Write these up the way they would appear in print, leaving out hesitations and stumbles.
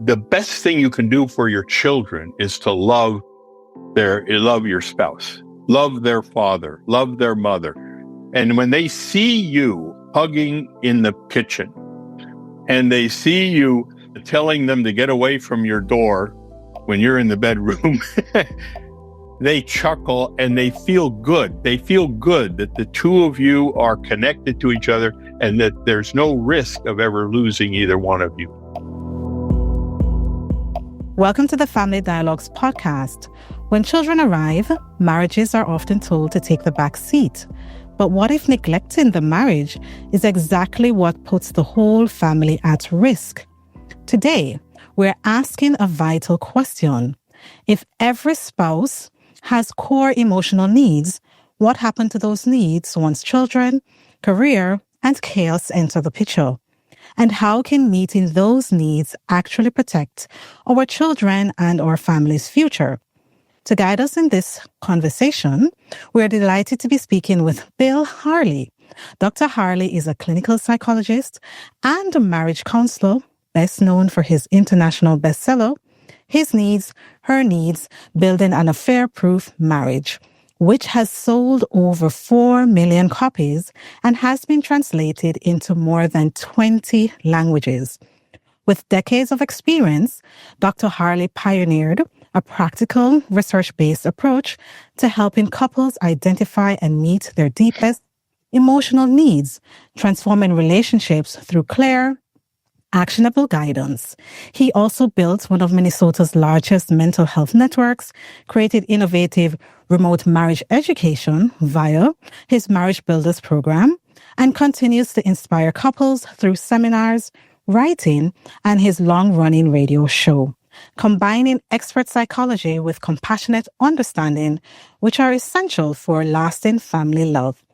the best thing you can do for your children is to love your spouse, love their father, love their mother. And when they see you hugging in the kitchen and they see you telling them to get away from your door when you're in the bedroom, they chuckle and they feel good. They feel good that the two of you are connected to each other and that there's no risk of ever losing either one of you. Welcome to the Family Dialogues podcast. When children arrive, marriages are often told to take the back seat. But what if neglecting the marriage is exactly what puts the whole family at risk? Today, we're asking a vital question. If every spouse has core emotional needs, what happened to those needs once children, career, and chaos enter the picture? And how can meeting those needs actually protect our children and our family's future? To guide us in this conversation, we're delighted to be speaking with Bill Harley. Dr. Harley is a clinical psychologist and a marriage counselor, best known for his international bestseller, His Needs, Her Needs, Building an Affair-Proof Marriage, which has sold over 4 million copies and has been translated into more than 20 languages. With decades of experience, Dr. Harley pioneered a practical, research-based approach to helping couples identify and meet their deepest emotional needs, transforming relationships through clear, actionable guidance. He also built one of Minnesota's largest mental health networks, created innovative remote marriage education via his Marriage Builders program, and continues to inspire couples through seminars, writing, and his long-running radio show, combining expert psychology with compassionate understanding, which are essential for lasting family love.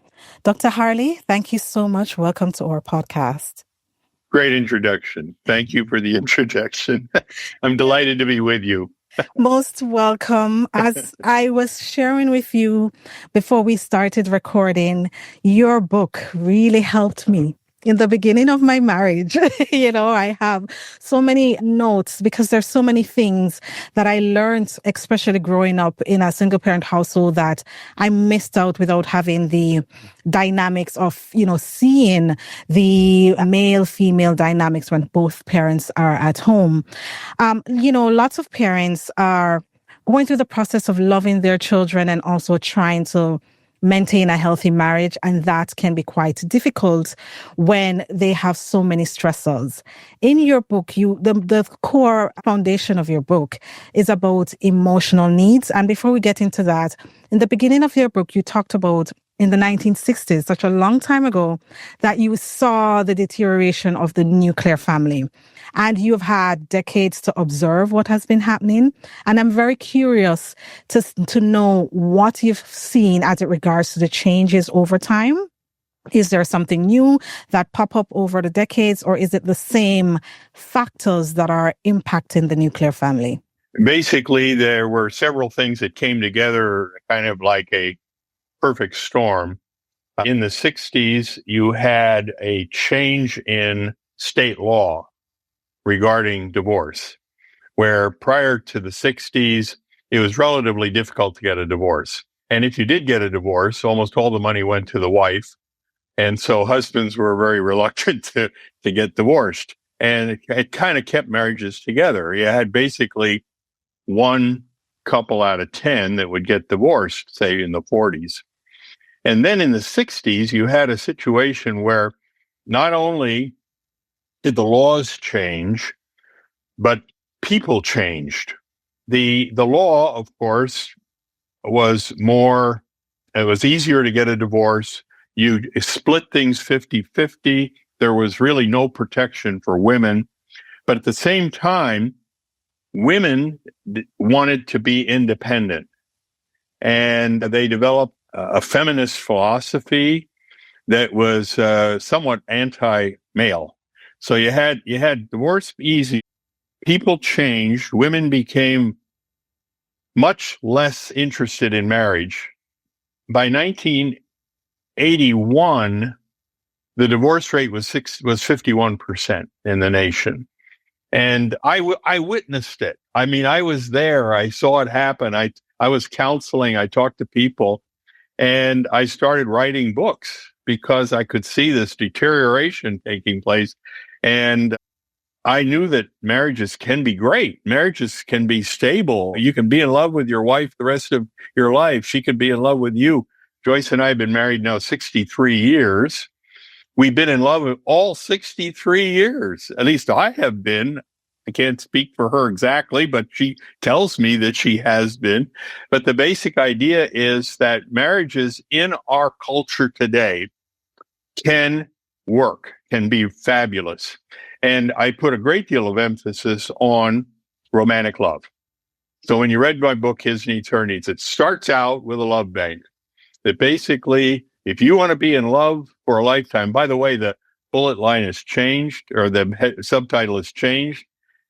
Dr. Harley, thank you so much. Welcome to our podcast. Great introduction. Thank you for the introduction. I'm delighted to be with you. Most welcome. As I was sharing with you before we started recording, your book really helped me in the beginning of my marriage. I have so many notes because there's so many things that I learned, especially growing up in a single parent household, that I missed out without having the dynamics of, seeing the male-female dynamics when both parents are at home. Lots of parents are going through the process of loving their children and also trying to maintain a healthy marriage, and that can be quite difficult when they have so many stressors. In your book, the core foundation of your book is about emotional needs. And before we get into that, in the beginning of your book, you talked about in the 1960s, such a long time ago, that you saw the deterioration of the nuclear family. And you've had decades to observe what has been happening. And I'm very curious to know what you've seen as it regards to the changes over time. Is there something new that pop up over the decades, or is it the same factors that are impacting the nuclear family? Basically, there were several things that came together kind of like a perfect storm. In the 60s, you had a change in state law regarding divorce, where prior to the 60s, it was relatively difficult to get a divorce. And if you did get a divorce, almost all the money went to the wife. And so husbands were very reluctant to get divorced. And it kind of kept marriages together. You had basically one couple out of 10 that would get divorced, say in the 40s. And then in the 60s, you had a situation where not only did the laws change, but people changed. The law, of course, was it was easier to get a divorce. You split things 50-50. There was really no protection for women. But at the same time, women wanted to be independent. And they developed a feminist philosophy that was somewhat anti-male. So you had divorce easy. People changed. Women became much less interested in marriage. By 1981, the divorce rate was 51% in the nation. And I witnessed it. I mean, I was there. I saw it happen. I was counseling. I talked to people, and I started writing books because I could see this deterioration taking place. And I knew that marriages can be great. Marriages can be stable. You can be in love with your wife the rest of your life. She could be in love with you. Joyce and I have been married now 63 years. We've been in love all 63 years. At least I have been. I can't speak for her exactly, but she tells me that she has been. But the basic idea is that marriages in our culture today can work, can be fabulous. And I put a great deal of emphasis on romantic love. So when you read my book, His Needs, Her Needs, it starts out with a love bank that basically, if you want to be in love for a lifetime, by the way, the bullet line has changed, or the subtitle has changed.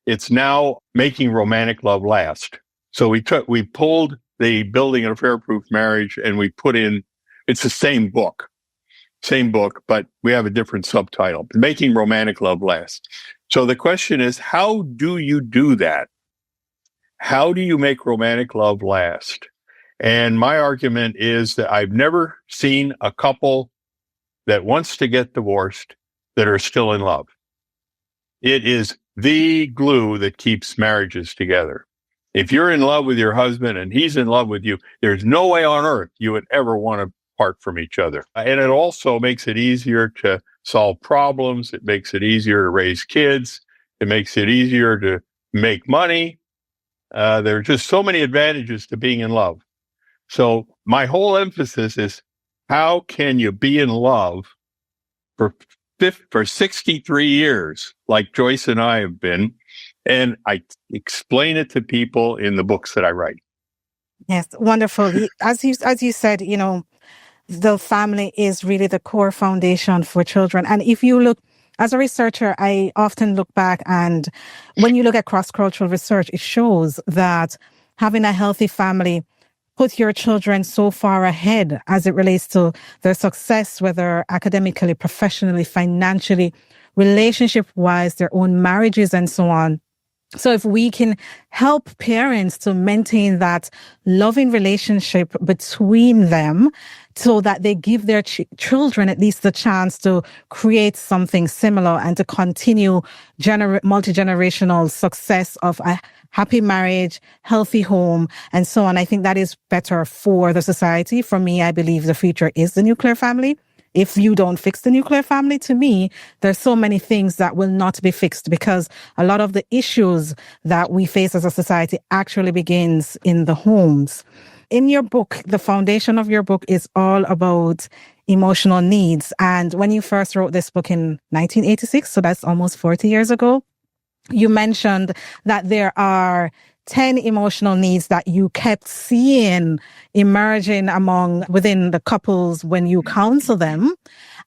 It's now Making Romantic Love Last. So we pulled the Building an Affair-Proof Marriage, and we put in, it's the same book, but we have a different subtitle, Making Romantic Love Last. So the question is, how do you do that? How do you make romantic love last? And my argument is that I've never seen a couple that wants to get divorced that are still in love. It is the glue that keeps marriages together. If you're in love with your husband and he's in love with you, there's no way on earth you would ever want to part from each other. And it also makes it easier to solve problems. It makes it easier to raise kids. It makes it easier to make money. There are just so many advantages to being in love. So my whole emphasis is, how can you be in love for 63 years, like Joyce and I have been? And I explain it to people in the books that I write. Yes, wonderful. As you said, the family is really the core foundation for children. And if you look, as a researcher, I often look back, and when you look at cross-cultural research, it shows that having a healthy family put your children so far ahead as it relates to their success, whether academically, professionally, financially, relationship-wise, their own marriages, and so on. So if we can help parents to maintain that loving relationship between them, so that they give their children at least the chance to create something similar and to continue multi-generational success of a happy marriage, healthy home, and so on, I think that is better for the society. For me, I believe the future is the nuclear family. If you don't fix the nuclear family, to me, there's so many things that will not be fixed, because a lot of the issues that we face as a society actually begins in the homes. In your book, the foundation of your book is all about emotional needs. And when you first wrote this book in 1986, so that's almost 40 years ago, you mentioned that there are 10 emotional needs that you kept seeing emerging within the couples when you counsel them.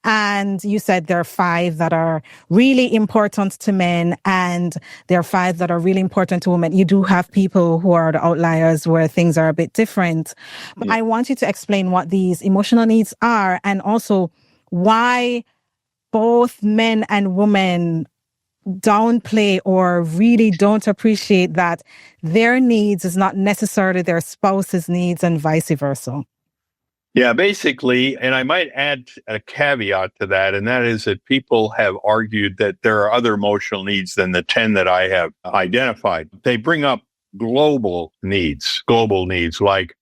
And you said there are 5 that are really important to men, and there are 5 that are really important to women. You do have people who are the outliers where things are a bit different. But I want you to explain what these emotional needs are, and also why both men and women downplay or really don't appreciate that their needs is not necessarily their spouse's needs, and vice versa. Yeah, basically, and I might add a caveat to that, and that is that people have argued that there are other emotional needs than the 10 that I have identified. They bring up global needs, like,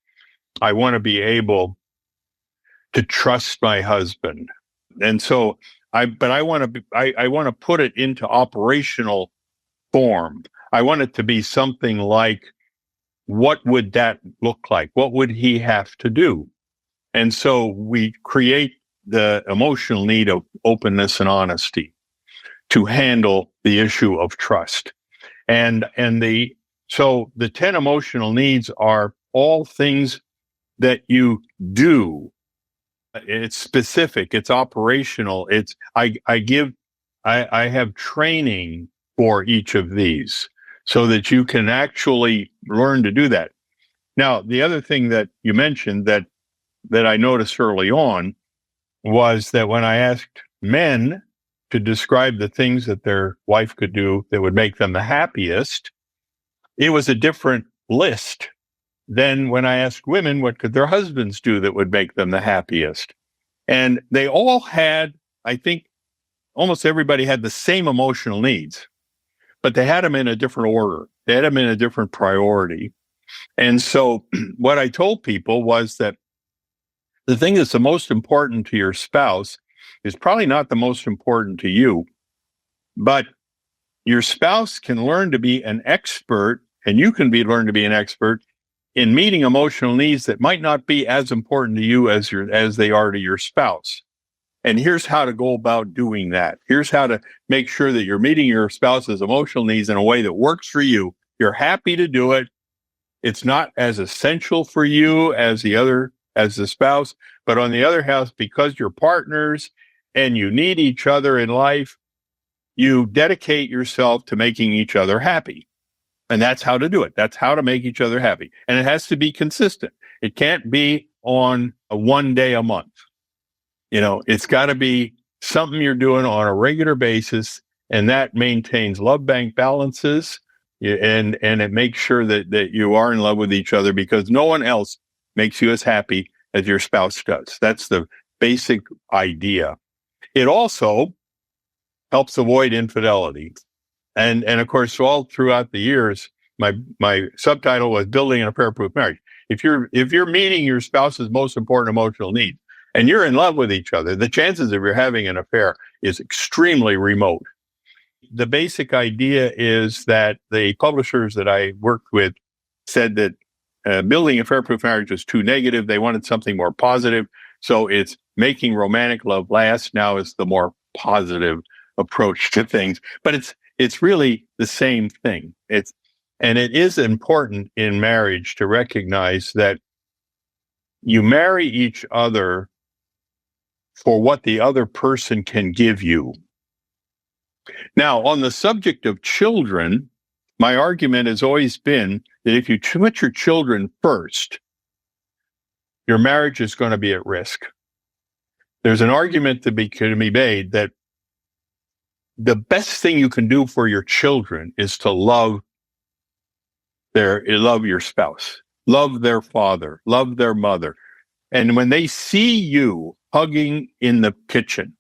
I want to be able to trust my husband. And so I want to put it into operational form. I want it to be something like, what would that look like? What would he have to do? And so we create the emotional need of openness and honesty to handle the issue of trust. So the 10 emotional needs are all things that you do. It's specific, it's operational. I have training for each of these so that you can actually learn to do that. Now, the other thing that you mentioned that I noticed early on was that when I asked men to describe the things that their wife could do that would make them the happiest, it was a different list than when I asked women what could their husbands do that would make them the happiest. And they all had, I think almost everybody had the same emotional needs, but they had them in a different order. They had them in a different priority. And so what I told people was that the thing that's the most important to your spouse is probably not the most important to you, but your spouse can learn to be an expert, and you can learn to be an expert in meeting emotional needs that might not be as important to you as they are to your spouse. And here's how to go about doing that. Here's how to make sure that you're meeting your spouse's emotional needs in a way that works for you. You're happy to do it. It's not as essential for you as the spouse, but on the other hand, because you're partners and you need each other in life, you dedicate yourself to making each other happy. And that's how to do it. That's how to make each other happy. And it has to be consistent. It can't be on a one day a month. It's got to be something you're doing on a regular basis, and that maintains love bank balances, and it makes sure that you are in love with each other, because no one else makes you as happy as your spouse does. That's the basic idea. It also helps avoid infidelity. And of course, all throughout the years, my subtitle was Building an Affair-Proof Marriage. If you're meeting your spouse's most important emotional needs, and you're in love with each other, the chances of you having an affair is extremely remote. The basic idea is that the publishers that I worked with said that building a affair-proof marriage was too negative. They wanted something more positive. So it's making romantic love last now is the more positive approach to things. But it's really the same thing. It is important in marriage to recognize that you marry each other for what the other person can give you. Now, on the subject of children, my argument has always been that if you put your children first, your marriage is going to be at risk. There's an argument to be made that the best thing you can do for your children is to love your spouse, love their father, love their mother. And when they see you hugging in the kitchen,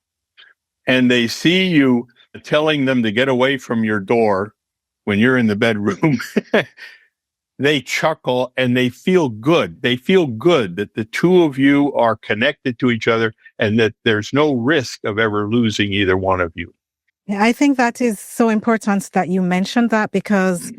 and they see you telling them to get away from your door when you're in the bedroom, they chuckle and they feel good. They feel good that the two of you are connected to each other and that there's no risk of ever losing either one of you. Yeah, I think that is so important that you mentioned that, because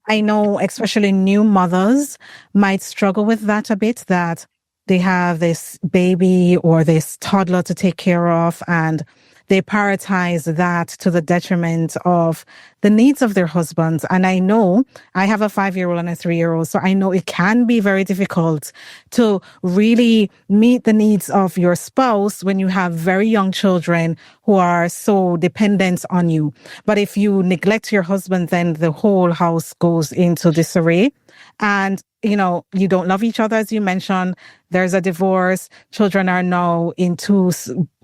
I know especially new mothers might struggle with that a bit, that they have this baby or this toddler to take care of, and they prioritize that to the detriment of the needs of their husbands. And I know I have a 5-year-old and a 3-year-old, so I know it can be very difficult to really meet the needs of your spouse when you have very young children who are so dependent on you. But if you neglect your husband, then the whole house goes into disarray. And, you don't love each other, as you mentioned. There's a divorce. Children are now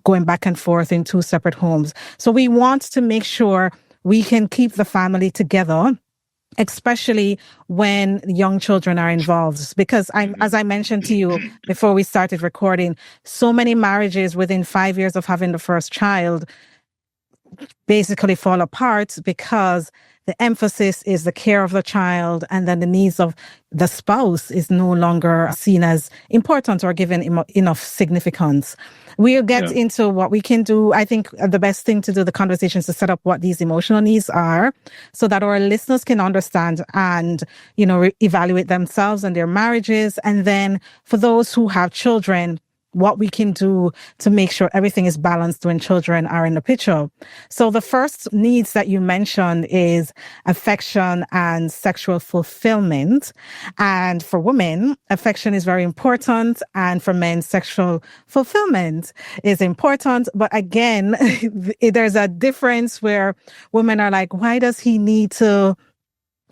going back and forth in 2 separate homes. So we want to make sure we can keep the family together, especially when young children are involved. Because as I mentioned to you before we started recording, so many marriages within 5 years of having the first child basically fall apart because the emphasis is the care of the child, and then the needs of the spouse is no longer seen as important or given enough significance. We'll get into what we can do. I think the best thing to do, the conversation, is to set up what these emotional needs are so that our listeners can understand and, evaluate themselves and their marriages. And then for those who have children, what we can do to make sure everything is balanced when children are in the picture. So the first needs that you mentioned is affection and sexual fulfillment. And for women, affection is very important. And for men, sexual fulfillment is important. But again, there's a difference where women are like, why does he need to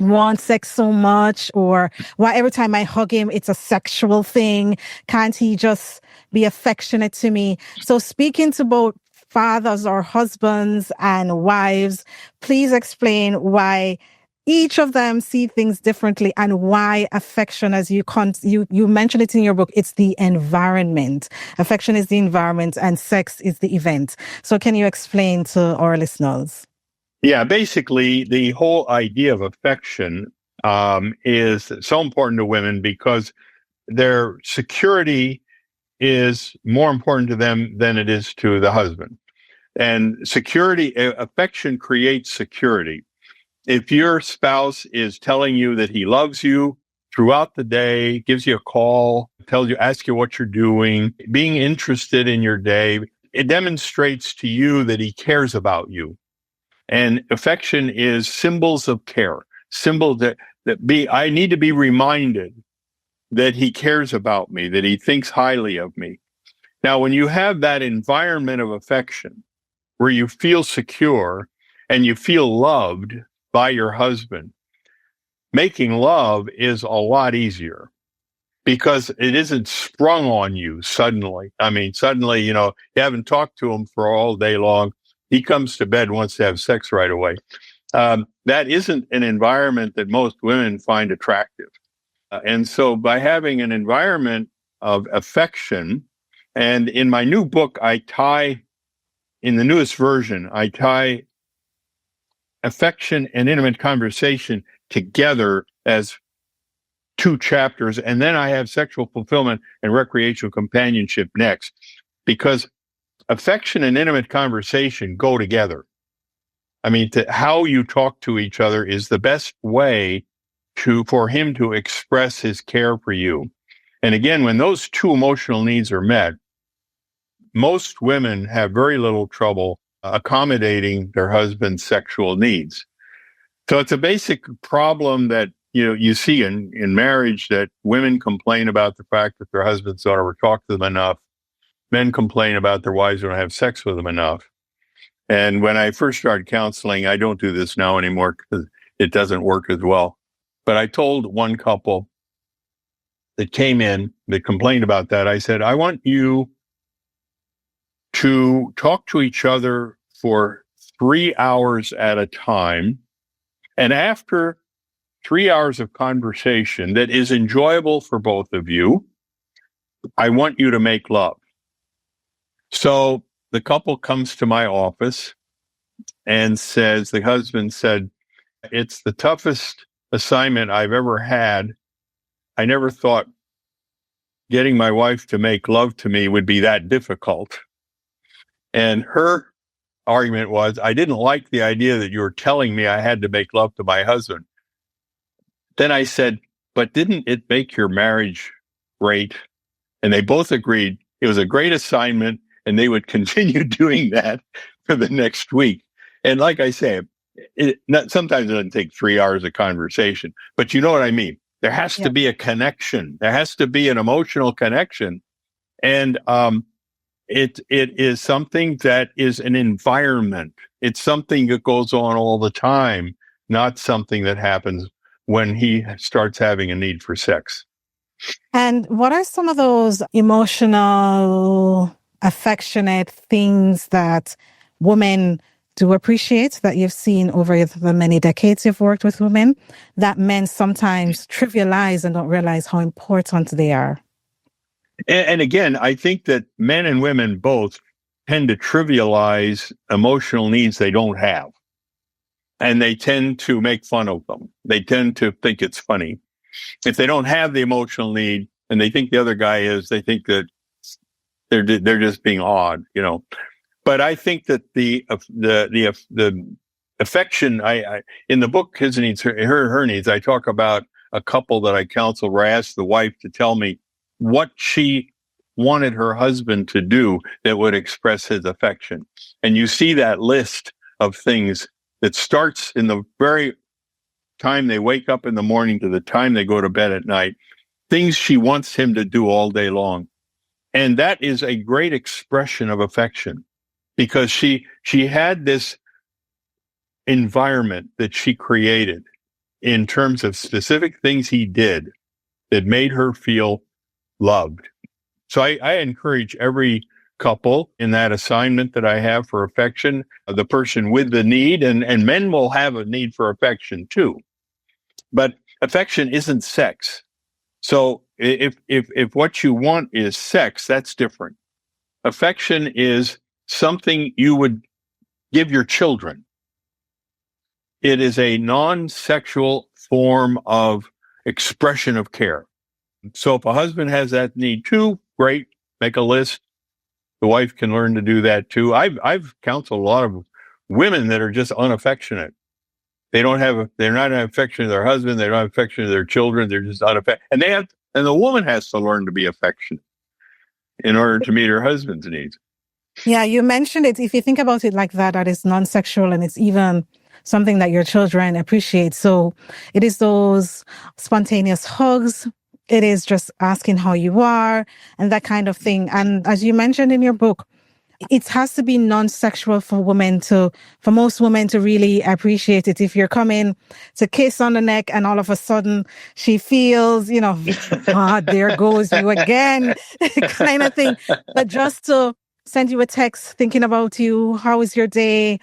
want sex so much? Or why every time I hug him, it's a sexual thing? Can't he just be affectionate to me? So speaking to both fathers or husbands and wives, please explain why each of them see things differently and why affection, as you mentioned it in your book, it's the environment. Affection is the environment and sex is the event. So can you explain to our listeners? Yeah, basically, the whole idea of affection is so important to women because their security is more important to them than it is to the husband. And affection creates security. If your spouse is telling you that he loves you throughout the day, gives you a call, asks you what you're doing, being interested in your day, it demonstrates to you that he cares about you. And affection is symbols of care, symbols I need to be reminded that he cares about me, that he thinks highly of me. Now, when you have that environment of affection where you feel secure and you feel loved by your husband, making love is a lot easier because it isn't sprung on you suddenly. I mean, suddenly, you haven't talked to him for all day long. He comes to bed, wants to have sex right away. That isn't an environment that most women find attractive. And so by having an environment of affection, and in my new book, in the newest version, I tie affection and intimate conversation together as two chapters. And then I have sexual fulfillment and recreational companionship next, because affection and intimate conversation go together. I mean, how you talk to each other is the best way for him to express his care for you. And again, when those two emotional needs are met, most women have very little trouble accommodating their husband's sexual needs. So it's a basic problem that you see in marriage, that women complain about the fact that their husbands don't ever talk to them enough. Men complain about their wives don't have sex with them enough. And when I first started counseling, I don't do this now anymore because it doesn't work as well. But I told one couple that came in that complained about that, I said, I want you to talk to each other for 3 hours at a time. And after 3 hours of conversation that is enjoyable for both of you, I want you to make love. So the couple comes to my office and says, the husband said, it's the toughest assignment I've ever had. I never thought getting my wife to make love to me would be that difficult. And her argument was, I didn't like the idea that you were telling me I had to make love to my husband. Then I said, but didn't it make your marriage great? And they both agreed it was a great assignment and they would continue doing that for the next week. And like I say, sometimes it doesn't take 3 hours of conversation, but you know what I mean? There has to be a connection. There has to be an emotional connection. And it is something that is an environment. It's something that goes on all the time, not something that happens when he starts having a need for sex. And what are some of those emotional, affectionate things that women do appreciate that you've seen over the many decades you've worked with women that men sometimes trivialize and don't realize how important they are? And again, I think that men and women both tend to trivialize emotional needs they don't have. And they tend to make fun of them. They tend to think it's funny. If they don't have the emotional need and they think the other guy is, they think that they're just being odd, But I think that the affection, I in the book, His Needs, Her Needs, I talk about a couple that I counsel where I asked the wife to tell me what she wanted her husband to do that would express his affection. And you see that list of things that starts in the very time they wake up in the morning to the time they go to bed at night, things she wants him to do all day long. And that is a great expression of affection because she had this environment that she created in terms of specific things he did that made her feel loved. So I encourage every couple in that assignment that I have for affection, the person with the need, and men will have a need for affection too. But affection isn't sex. So if what you want is sex, that's different. Affection is something you would give your children. It is a non-sexual form of expression of care. So if a husband has that need too, great, make a list. The wife can learn to do that too. I've counseled a lot of women that are just unaffectionate. They're not affectionate to their husband. They're not affectionate to their children. They're just unaffectionate. And the woman has to learn to be affectionate in order to meet her husband's needs. Yeah, you mentioned it. If you think about it like that, that is non-sexual and it's even something that your children appreciate. So it is those spontaneous hugs. It is just asking how you are and that kind of thing. And as you mentioned in your book, it has to be non-sexual for most women to really appreciate it. If you're coming to kiss on the neck and all of a sudden she feels, there goes you again, kind of thing. But just to send you a text thinking about you, how is your day?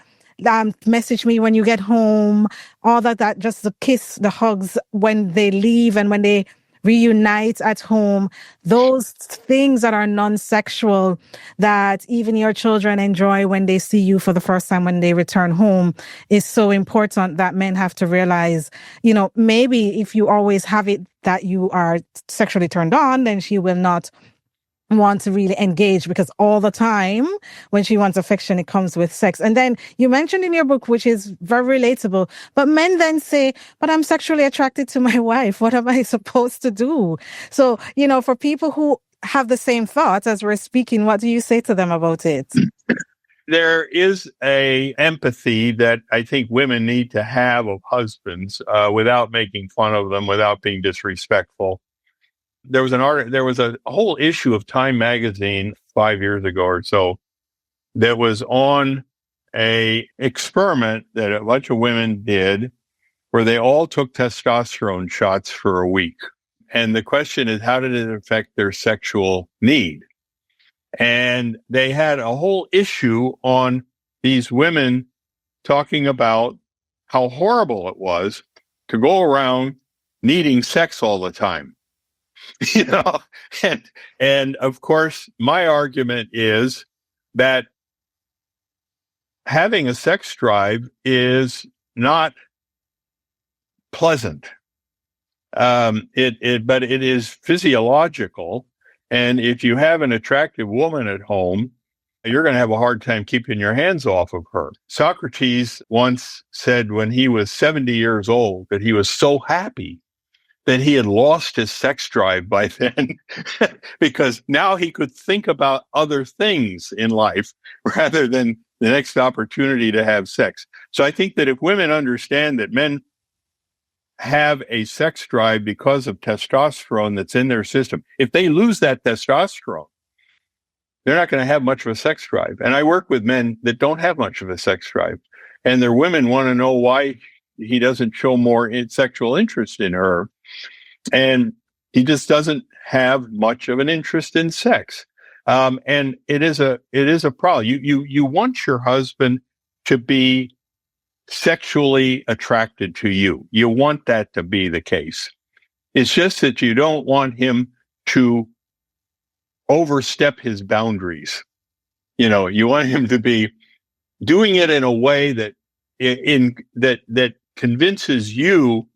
Message me when you get home, all that, just the kiss, the hugs when they leave and when they reunite at home, those things that are non-sexual that even your children enjoy when they see you for the first time when they return home is so important that men have to realize, maybe if you always have it that you are sexually turned on, then she will not want to really engage because all the time when she wants affection, it comes with sex. And then you mentioned in your book, which is very relatable, but men then say, but I'm sexually attracted to my wife. What am I supposed to do? So, for people who have the same thoughts as we're speaking, what do you say to them about it? There is a empathy that I think women need to have of husbands without making fun of them, without being disrespectful. There was a whole issue of Time magazine 5 years ago or so that was on a experiment that a bunch of women did where they all took testosterone shots for a week. And the question is, how did it affect their sexual need? And they had a whole issue on these women talking about how horrible it was to go around needing sex all the time. And of course, my argument is that having a sex drive is not pleasant. But it is physiological. And if you have an attractive woman at home, you're going to have a hard time keeping your hands off of her. Socrates once said when he was 70 years old that he was so happy that he had lost his sex drive by then because now he could think about other things in life rather than the next opportunity to have sex. So I think that if women understand that men have a sex drive because of testosterone that's in their system, if they lose that testosterone, they're not going to have much of a sex drive. And I work with men that don't have much of a sex drive, and their women want to know why he doesn't show more sexual interest in her. And he just doesn't have much of an interest in sex. And it is a problem. You want your husband to be sexually attracted to you. You want that to be the case. It's just that you don't want him to overstep his boundaries. You want him to be doing it in a way that that convinces you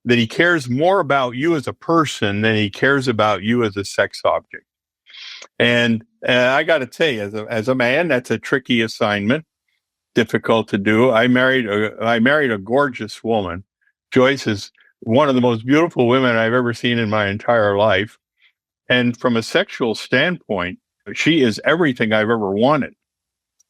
that he cares more about you as a person than he cares about you as a sex object. And I got to tell you, as a man, that's a tricky assignment, difficult to do. I married a gorgeous woman. Joyce is one of the most beautiful women I've ever seen in my entire life. And from a sexual standpoint, she is everything I've ever wanted.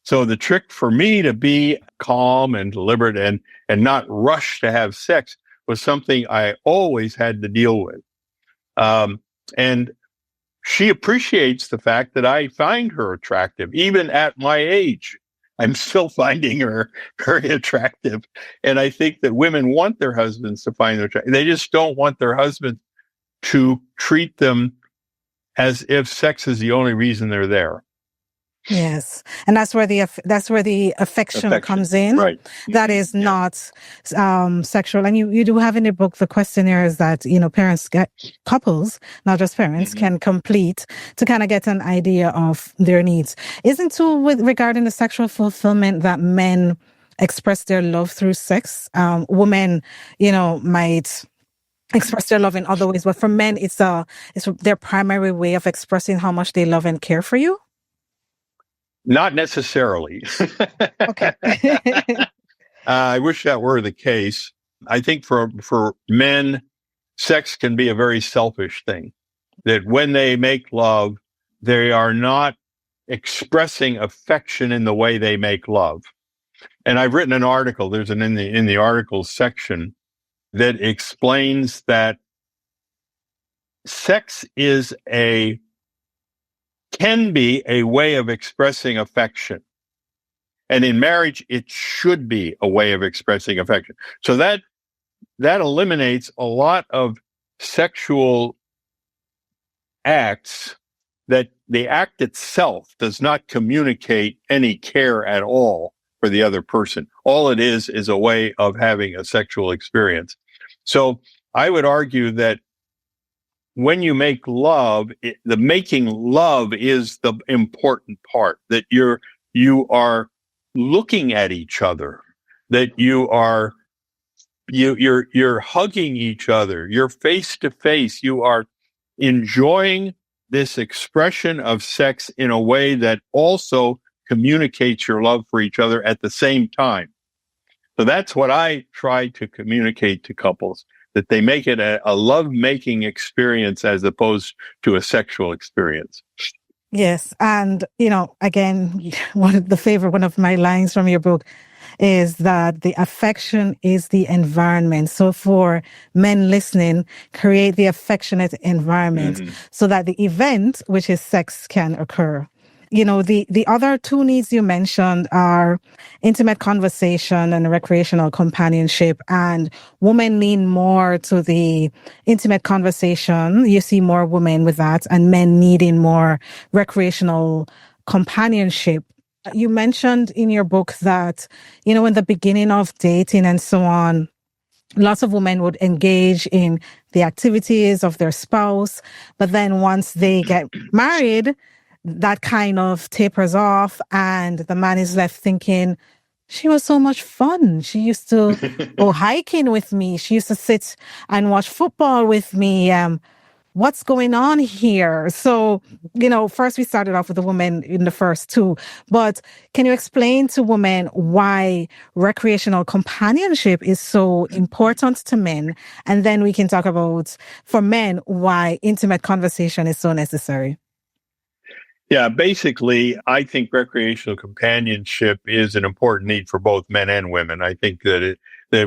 So the trick for me to be calm and deliberate and not rush to have sex was something I always had to deal with. And she appreciates the fact that I find her attractive. Even at my age, I'm still finding her very attractive. And I think that women want their husbands to find them attractive. They just don't want their husband to treat them as if sex is the only reason they're there. Yes, and that's where the affection comes in. Right. That is not sexual. And you do have in the book the questionnaires that couples, not just parents, can complete to kind of get an idea of their needs. Isn't too with regarding the sexual fulfillment that men express their love through sex? Women, might express their love in other ways, but for men, it's their primary way of expressing how much they love and care for you. Not necessarily. Okay. I wish that were the case. I think for men, sex can be a very selfish thing. That when they make love, they are not expressing affection in the way they make love. And I've written an article, there's in the article section that explains that sex can be a way of expressing affection. And in marriage, it should be a way of expressing affection. So that eliminates a lot of sexual acts that the act itself does not communicate any care at all for the other person. All it is a way of having a sexual experience. So I would argue that when you make love, the making love is the important part, that you are looking at each other, that you're hugging each other, you're face to face, you are enjoying this expression of sex in a way that also communicates your love for each other at the same time. So that's what I try to communicate to couples, that they make it a love-making experience as opposed to a sexual experience. Yes. And, again, one of my lines from your book is that the affection is the environment. So for men listening, create the affectionate environment so that the event, which is sex, can occur. The other two needs you mentioned are intimate conversation and recreational companionship, and women lean more to the intimate conversation. You see more women with that, and men needing more recreational companionship. You mentioned in your book that, in the beginning of dating and so on, lots of women would engage in the activities of their spouse, but then once they get married, that kind of tapers off and the man is left thinking, she was so much fun. She used to go hiking with me. She used to sit and watch football with me. What's going on here? So, first we started off with the woman in the first two, but can you explain to women why recreational companionship is so important to men? And then we can talk about, for men, why intimate conversation is so necessary. Yeah, basically, I think recreational companionship is an important need for both men and women. I think that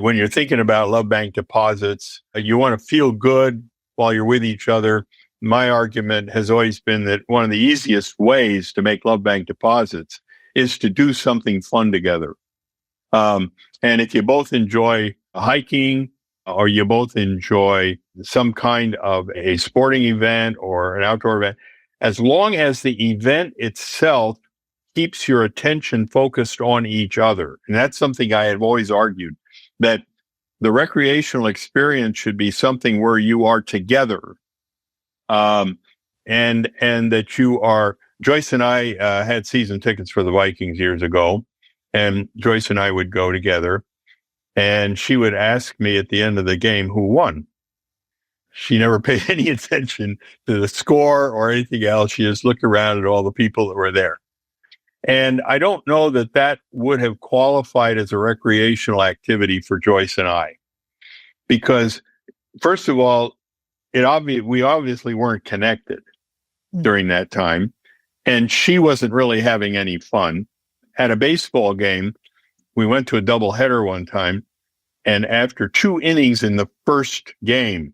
when you're thinking about love bank deposits, you want to feel good while you're with each other. My argument has always been that one of the easiest ways to make love bank deposits is to do something fun together. And if you both enjoy hiking or you both enjoy some kind of a sporting event or an outdoor event, as long as the event itself keeps your attention focused on each other. And that's something I have always argued, that the recreational experience should be something where you are together. And that you are, Joyce and I had season tickets for the Vikings years ago, and Joyce and I would go together, and she would ask me at the end of the game who won. She never paid any attention to the score or anything else. She just looked around at all the people that were there. And I don't know that would have qualified as a recreational activity for Joyce and I. Because, first of all, we obviously weren't connected during that time. And she wasn't really having any fun. At a baseball game, we went to a doubleheader one time. And after 2 innings in the first game,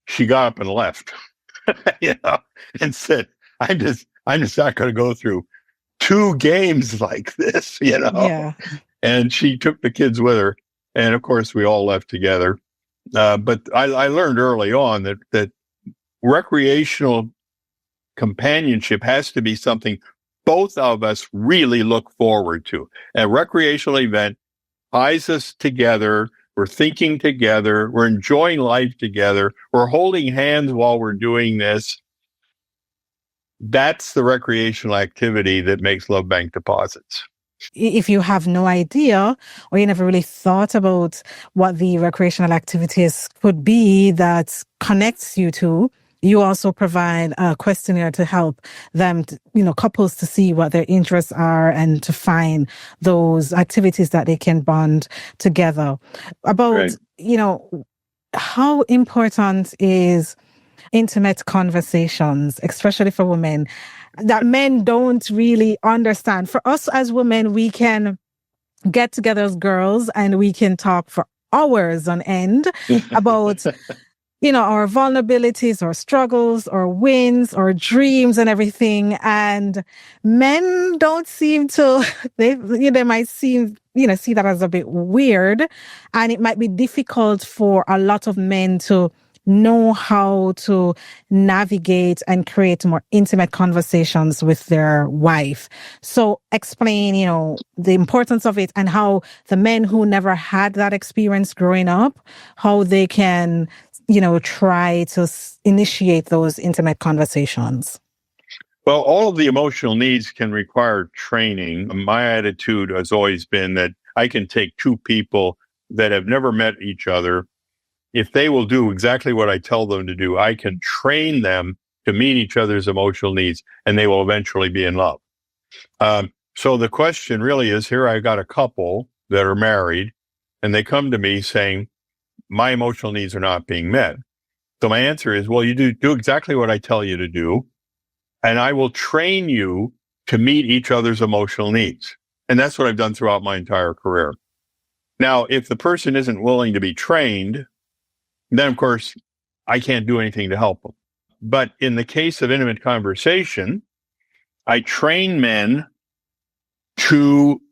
she got up and left, and said, I'm just not going to go through 2 games like this, Yeah. And she took the kids with her. And of course, we all left together. But I learned early on that recreational companionship has to be something both of us really look forward to. A recreational event ties us together. We're thinking together. We're enjoying life together. We're holding hands while we're doing this. That's the recreational activity that makes love bank deposits. If you have no idea, or you never really thought about what the recreational activities could be that connects you to, you also provide a questionnaire to help them, couples to see what their interests are and to find those activities that they can bond together. About, how important is intimate conversations, especially for women, that men don't really understand. For us as women, we can get together as girls and we can talk for hours on end about, our vulnerabilities, our struggles, our wins, our dreams and everything. And men don't seem to, they might seem, see that as a bit weird. And it might be difficult for a lot of men to know how to navigate and create more intimate conversations with their wife. So explain, the importance of it and how the men who never had that experience growing up, how they can, try to initiate those intimate conversations. Well, all of the emotional needs can require training. My attitude has always been that I can take two people that have never met each other. If they will do exactly what I tell them to do, I can train them to meet each other's emotional needs, and they will eventually be in love. So the question really is, here I've got a couple that are married, and they come to me saying, my emotional needs are not being met. So my answer is, well, you do exactly what I tell you to do, and I will train you to meet each other's emotional needs. And that's what I've done throughout my entire career. Now, if the person isn't willing to be trained, then, of course, I can't do anything to help them. But in the case of intimate conversation, I train men to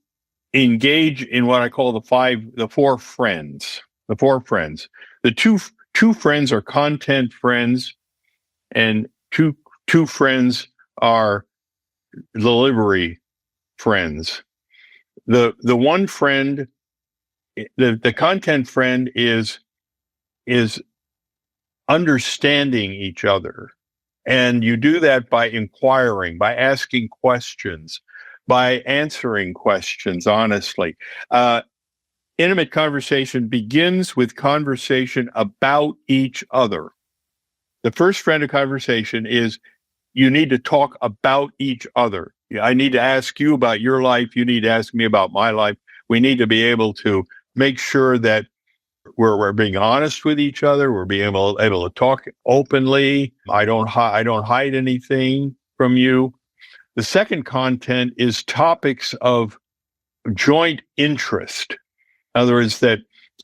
engage in what I call the four friends. The four friends. The two friends are content friends, and two friends are delivery friends. The one friend, the content friend is understanding each other. And you do that by inquiring, by asking questions, by answering questions honestly. Intimate conversation begins with conversation about each other. The first friend of conversation is you need to talk about each other. I need to ask you about your life. You need to ask me about my life. We need to be able to make sure that we're being honest with each other. We're being able to talk openly. I don't hide anything from you. The second content is topics of joint interest. In other words, that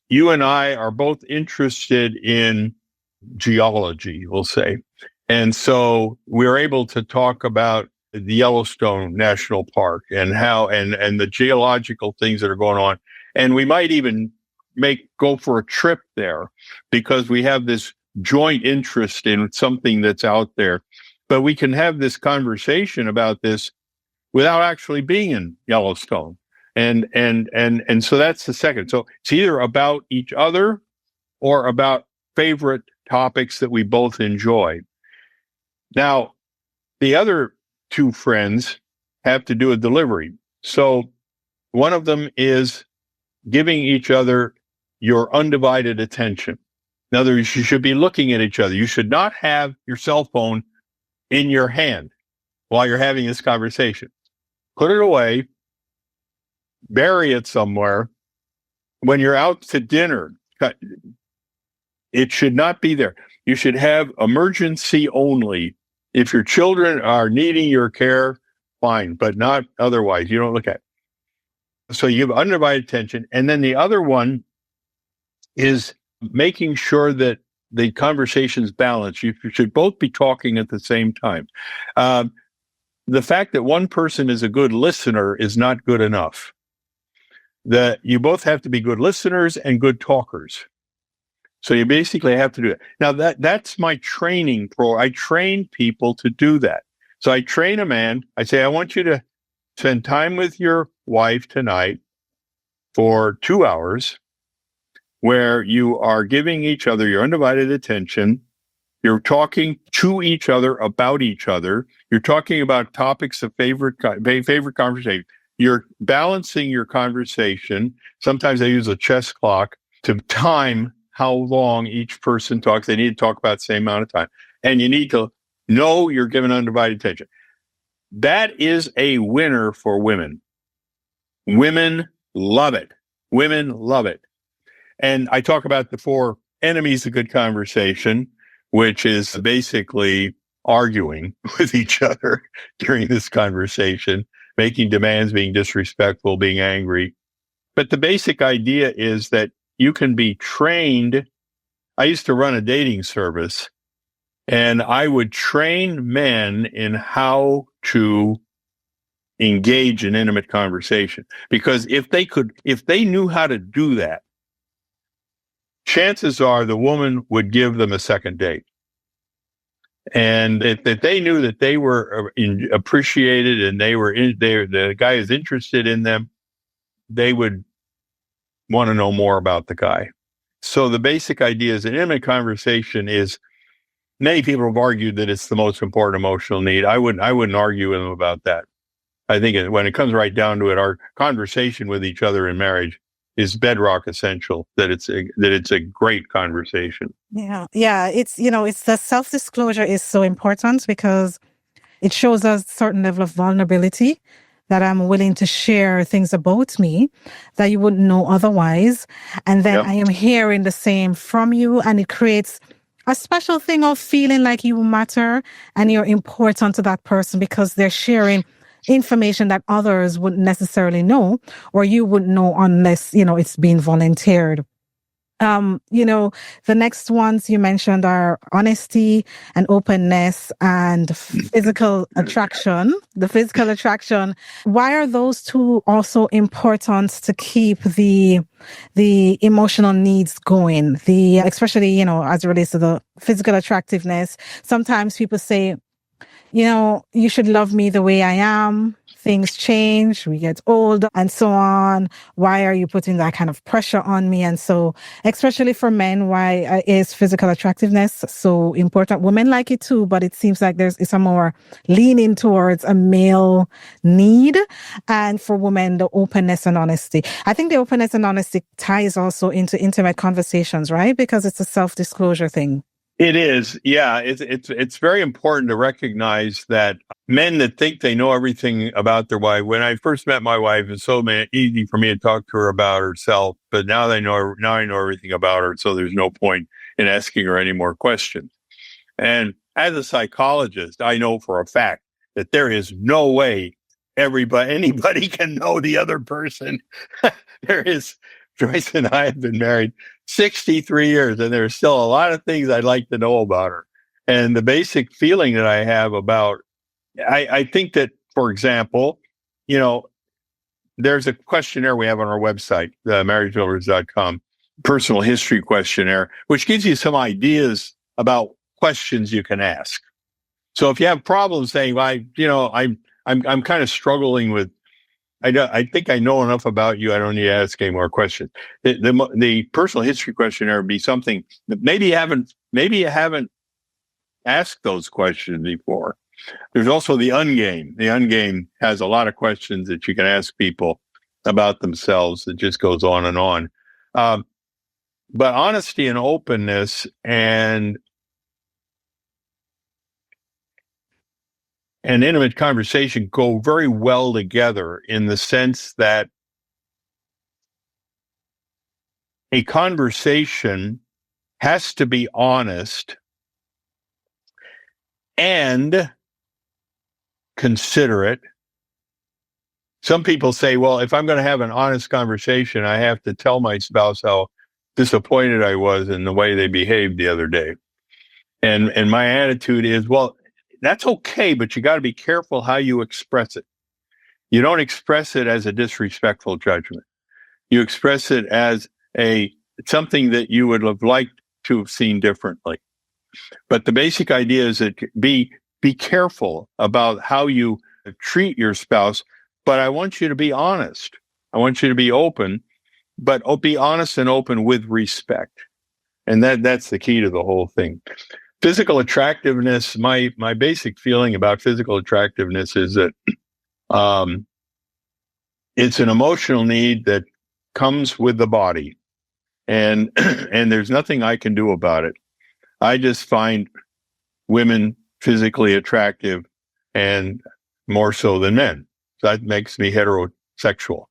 you and I are both interested in geology, we'll say. And so we're able to talk about the Yellowstone National Park and how and the geological things that are going on. And we might even go for a trip there because we have this joint interest in something that's out there. But we can have this conversation about this without actually being in Yellowstone. And so that's the second. So it's either about each other or about favorite topics that we both enjoy. Now, the other two friends have to do with delivery. So one of them is giving each other your undivided attention. In other words, you should be looking at each other. You should not have your cell phone in your hand while you're having this conversation. Put it away, bury it somewhere. When you're out to dinner, it should not be there. You should have emergency only. If your children are needing your care, fine, but not otherwise. You don't look at it. So you have undivided attention. And then the other one is making sure that the conversation's balanced. You should both be talking at the same time. The fact that one person is a good listener is not good enough. That you both have to be good listeners and good talkers. So you basically have to do it. Now that's my training I train people to do that. So I train a man. I say, I want you to spend time with your wife tonight for 2 hours where you are giving each other your undivided attention. You're talking to each other about each other. You're talking about topics of favorite conversation. You're balancing your conversation. Sometimes I use a chess clock to time how long each person talks. They need to talk about the same amount of time. And you need to know you're giving undivided attention. That is a winner for women. Women love it. Women love it. And I talk about the 4 enemies of good conversation, which is basically arguing with each other during this conversation, making demands, being disrespectful, being angry. But the basic idea is that you can be trained. I used to run a dating service, and I would train men in how to engage in intimate conversation. Because if they knew how to do that, chances are the woman would give them a second date. And if they knew that they were appreciated and the guy is interested in them, they would want to know more about the guy. So the basic idea is an intimate conversation is, many people have argued that it's the most important emotional need. I wouldn't argue with them about that. I think when it comes right down to it, our conversation with each other in marriage is bedrock essential, that it's a great conversation. Yeah. It's the self-disclosure is so important because it shows us a certain level of vulnerability, that I'm willing to share things about me that you wouldn't know otherwise. And then I am hearing the same from you, and it creates a special thing of feeling like you matter and you're important to that person because they're sharing information that others wouldn't necessarily know, or you wouldn't know unless, it's being volunteered. The next ones you mentioned are honesty and openness and physical attraction. The physical attraction. Why are those 2 also important to keep the emotional needs going? Especially, as it relates to the physical attractiveness. Sometimes people say, you should love me the way I am. Things change, we get old, and so on. Why are you putting that kind of pressure on me? And so, especially for men, why is physical attractiveness so important? Women like it too, but it seems like it's a more leaning towards a male need. And for women, the openness and honesty. I think the openness and honesty ties also into intimate conversations, right? Because it's a self-disclosure thing. It is. Yeah. It's very important to recognize that men that think they know everything about their wife. When I first met my wife, it's so easy for me to talk to her about herself, but now I know everything about her. So there's no point in asking her any more questions. And as a psychologist, I know for a fact that there is no way anybody can know the other person. Joyce and I have been married 63 years, and there's still a lot of things I'd like to know about her. And the basic feeling that I have about, I think that, for example, there's a questionnaire we have on our website, marriagebuilders.com, personal history questionnaire, which gives you some ideas about questions you can ask. So if you have problems saying, I'm kind of struggling with, I think I know enough about you, I don't need to ask any more questions. The personal history questionnaire would be something that maybe you haven't asked those questions before. There's also the ungame. The ungame has a lot of questions that you can ask people about themselves. It just goes on and on. But honesty and openness and intimate conversation go very well together, in the sense that a conversation has to be honest and considerate. Some people say, well, if I'm going to have an honest conversation, I have to tell my spouse how disappointed I was in the way they behaved the other day. And my attitude is, well, that's okay, but you got to be careful how you express it. You don't express it as a disrespectful judgment. You express it as something that you would have liked to have seen differently. But the basic idea is that be be careful about how you treat your spouse, but I want you to be honest. I want you to be open, but be honest and open with respect. And that's the key to the whole thing. Physical attractiveness, my basic feeling about physical attractiveness is that it's an emotional need that comes with the body. And there's nothing I can do about it. I just find women physically attractive, and more so than men. So that makes me heterosexual.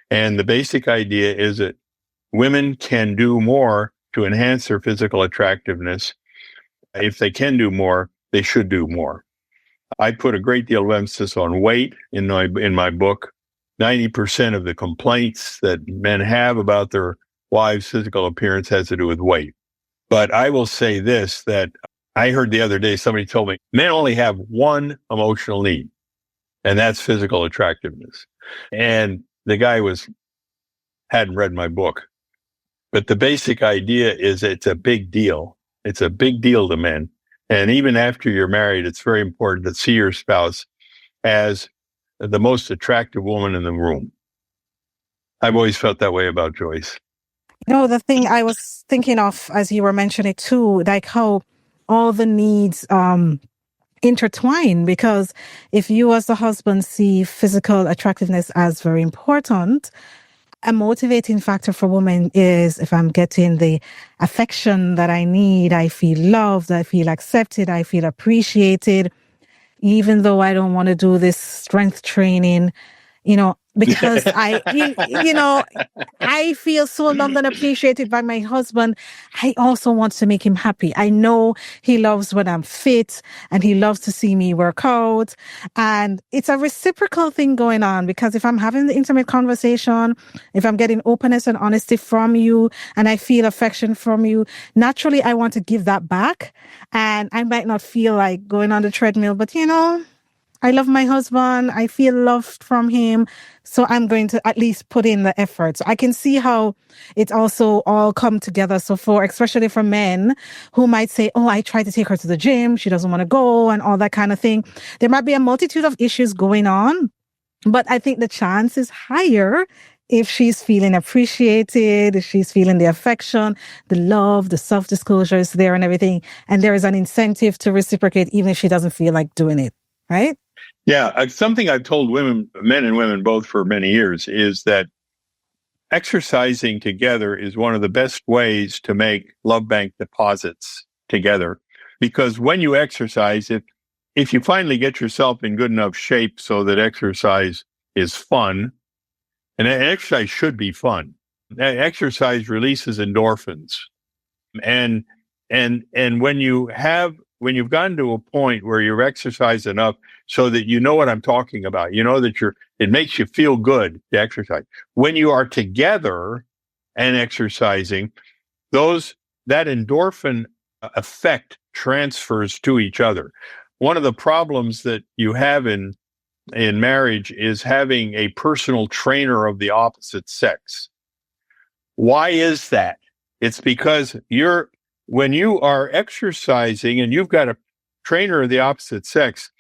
And the basic idea is that women can do more to enhance their physical attractiveness. If they can do more, they should do more. I put a great deal of emphasis on weight in my book. 90% of the complaints that men have about their wives' physical appearance has to do with weight. But I will say this, that I heard the other day, somebody told me, men only have one emotional need, and that's physical attractiveness. And the guy hadn't read my book. But the basic idea is it's a big deal. It's a big deal to men. And even after you're married, it's very important to see your spouse as the most attractive woman in the room. I've always felt that way about Joyce. The thing I was thinking of as you were mentioning it too, like how all the needs intertwine, because if you as the husband see physical attractiveness as very important, a motivating factor for women is if I'm getting the affection that I need, I feel loved, I feel accepted, I feel appreciated, even though I don't want to do this strength training, because I feel so loved and appreciated by my husband. I also want to make him happy. I know he loves when I'm fit and he loves to see me work out. And it's a reciprocal thing going on, because if I'm having the intimate conversation, if I'm getting openness and honesty from you and I feel affection from you, naturally I want to give that back. And I might not feel like going on the treadmill, but I love my husband. I feel loved from him. So I'm going to at least put in the effort. So I can see how it also all come together. So especially for men who might say, oh, I tried to take her to the gym. She doesn't want to go and all that kind of thing. There might be a multitude of issues going on, but I think the chance is higher if she's feeling appreciated, if she's feeling the affection, the love, the self-disclosure is there and everything. And there is an incentive to reciprocate, even if she doesn't feel like doing it. Right? Yeah, something I've told men and women both for many years is that exercising together is one of the best ways to make love bank deposits together. Because when you exercise, if you finally get yourself in good enough shape so that exercise is fun, and exercise should be fun. Exercise releases endorphins. And when you've gotten to a point where you've exercised enough so that you know what I'm talking about, that it makes you feel good to exercise. When you are together and exercising, that endorphin effect transfers to each other. One of the problems that you have in marriage is having a personal trainer of the opposite sex. Why is that? It's because when you are exercising and you've got a trainer of the opposite sex,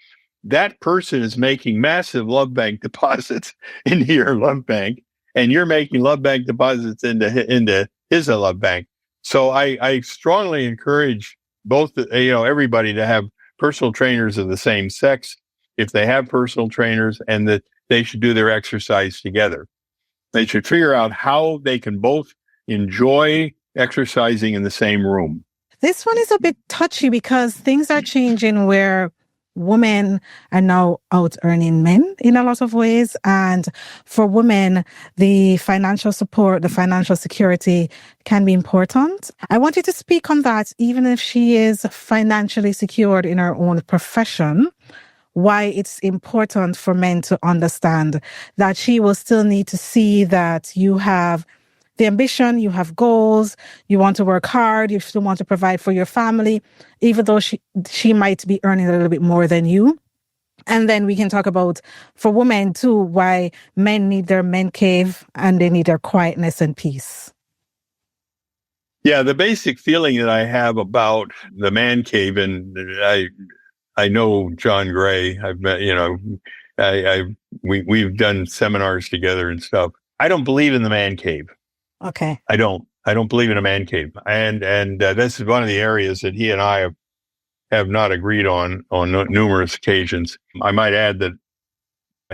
that person is making massive love bank deposits into your love bank, and you're making love bank deposits into his love bank. So I strongly encourage both, everybody to have personal trainers of the same sex if they have personal trainers, and that they should do their exercise together. They should figure out how they can both enjoy exercising in the same room. This one is a bit touchy because things are changing where women are now out earning men in a lot of ways. And for women, the financial support, the financial security can be important. I want you to speak on that, even if she is financially secured in her own profession, why it's important for men to understand that she will still need to see that you have the ambition, you have goals, you want to work hard, you still want to provide for your family, even though she might be earning a little bit more than you. And then we can talk about, for women too, why men need their men cave and they need their quietness and peace. Yeah, the basic feeling that I have about the man cave, and I know John Gray. I've met, we've done seminars together and stuff. I don't believe in the man cave. Okay. I don't believe in a man cave. And this is one of the areas that he and I have not agreed on numerous occasions. I might add that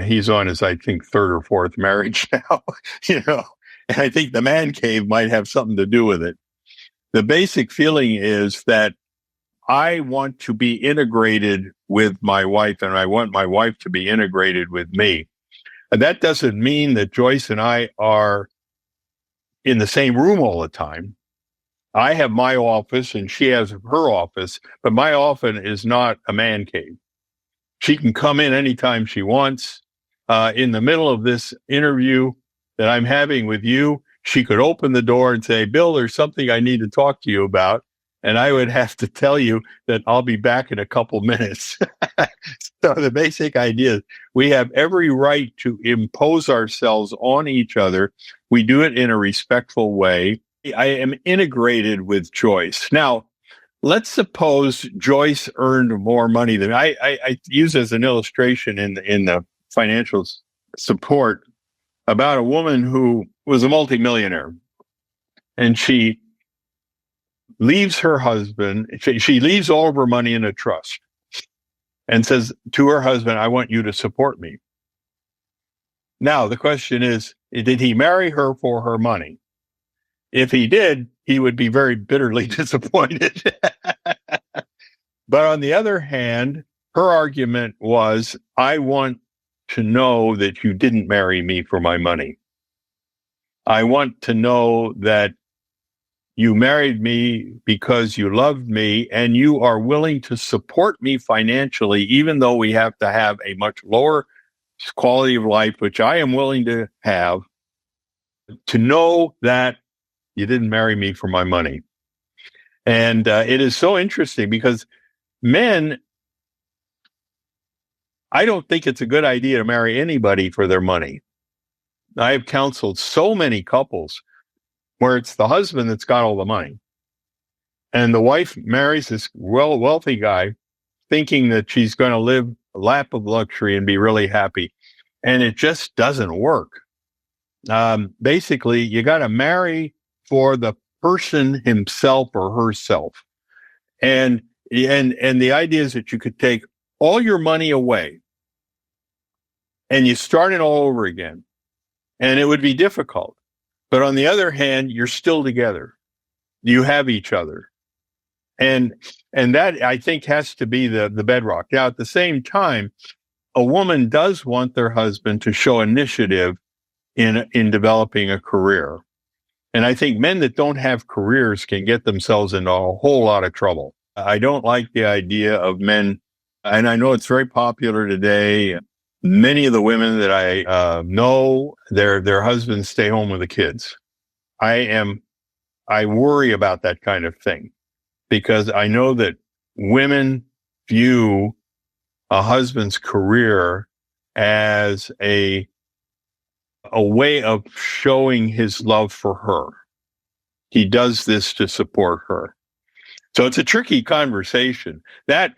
he's on his, I think, third or fourth marriage now, and I think the man cave might have something to do with it. The basic feeling is that I want to be integrated with my wife, and I want my wife to be integrated with me. And that doesn't mean that Joyce and I are in the same room all the time. I have my office and she has her office, but my office is not a man cave. She can come in anytime she wants. In the middle of this interview that I'm having with you, she could open the door and say, Bill, there's something I need to talk to you about. And I would have to tell you that I'll be back in a couple minutes. So the basic idea is we have every right to impose ourselves on each other. We do it in a respectful way. I am integrated with Joyce. Now, let's suppose Joyce earned more money than I use as an illustration in the financial support about a woman who was a multimillionaire, and she leaves her husband. She leaves all of her money in a trust and says to her husband, I want you to support me. Now, the question is, did he marry her for her money? If he did, he would be very bitterly disappointed. But on the other hand, her argument was, I want to know that you didn't marry me for my money. I want to know that you married me because you loved me and you are willing to support me financially, even though we have to have a much lower quality of life, which I am willing to have, to know that you didn't marry me for my money. And it is so interesting because men, I don't think it's a good idea to marry anybody for their money. I have counseled so many couples where it's the husband that's got all the money. And the wife marries this wealthy guy thinking that she's going to live a lap of luxury and be really happy. And it just doesn't work. Basically, you got to marry for the person himself or herself. And the idea is that you could take all your money away and you start it all over again. And it would be difficult. But on the other hand, you're still together. You have each other. And that, I think, has to be the bedrock. Now, at the same time, a woman does want their husband to show initiative in developing a career. And I think men that don't have careers can get themselves into a whole lot of trouble. I don't like the idea of men, and I know it's very popular today. Many of the women that I know, their husbands stay home with the kids. I worry about that kind of thing because I know that women view a husband's career as a way of showing his love for her. He does this to support her. So it's a tricky conversation. That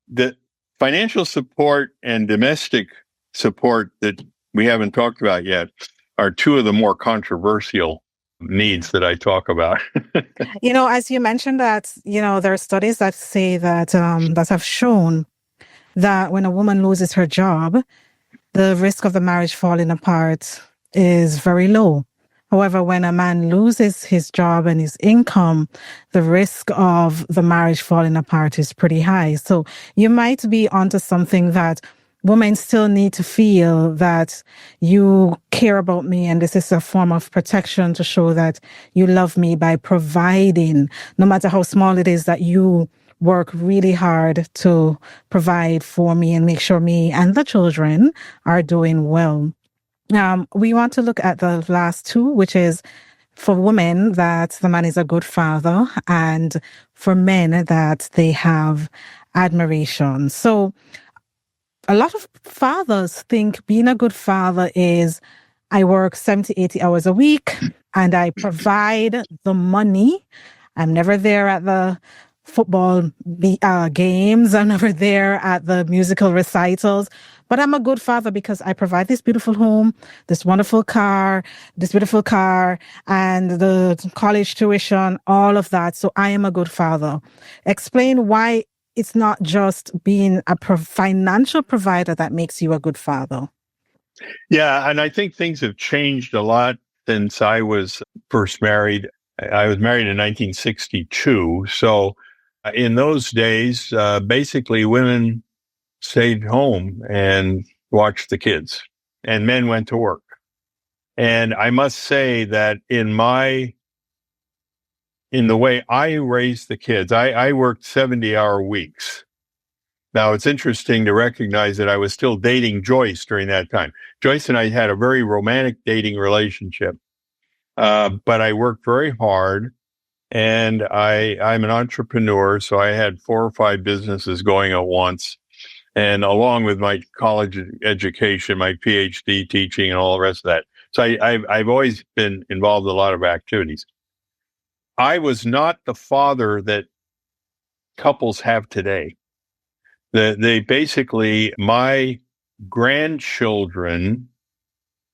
the financial support and domestic support that we haven't talked about yet are two of the more controversial needs that I talk about. As you mentioned that, there are studies that say that that have shown that when a woman loses her job, the risk of the marriage falling apart is very low. However, when a man loses his job and his income, the risk of the marriage falling apart is pretty high. So you might be onto something that women still need to feel that you care about me, and this is a form of protection to show that you love me by providing, no matter how small it is, that you work really hard to provide for me and make sure me and the children are doing well. We want to look at the last two, which is for women that the man is a good father, and for men that they have admiration. So a lot of fathers think being a good father is I work 70, 80 hours a week and I provide the money. I'm never there at the football games. I'm never there at the musical recitals. But I'm a good father because I provide this beautiful home, this beautiful car, and the college tuition, all of that. So I am a good father. Explain why it's not just being a financial provider that makes you a good father. Yeah, and I think things have changed a lot since I was first married. I was married in 1962. So in those days, basically women stayed home and watched the kids, and men went to work. And I must say that in the way I raised the kids, I worked 70-hour weeks. Now, it's interesting to recognize that I was still dating Joyce during that time. Joyce and I had a very romantic dating relationship, but I worked very hard, and I'm an entrepreneur, so I had 4 or 5 businesses going at once. And along with my college education, my PhD teaching and all the rest of that. So I've always been involved in a lot of activities. I was not the father that couples have today. They basically, my grandchildren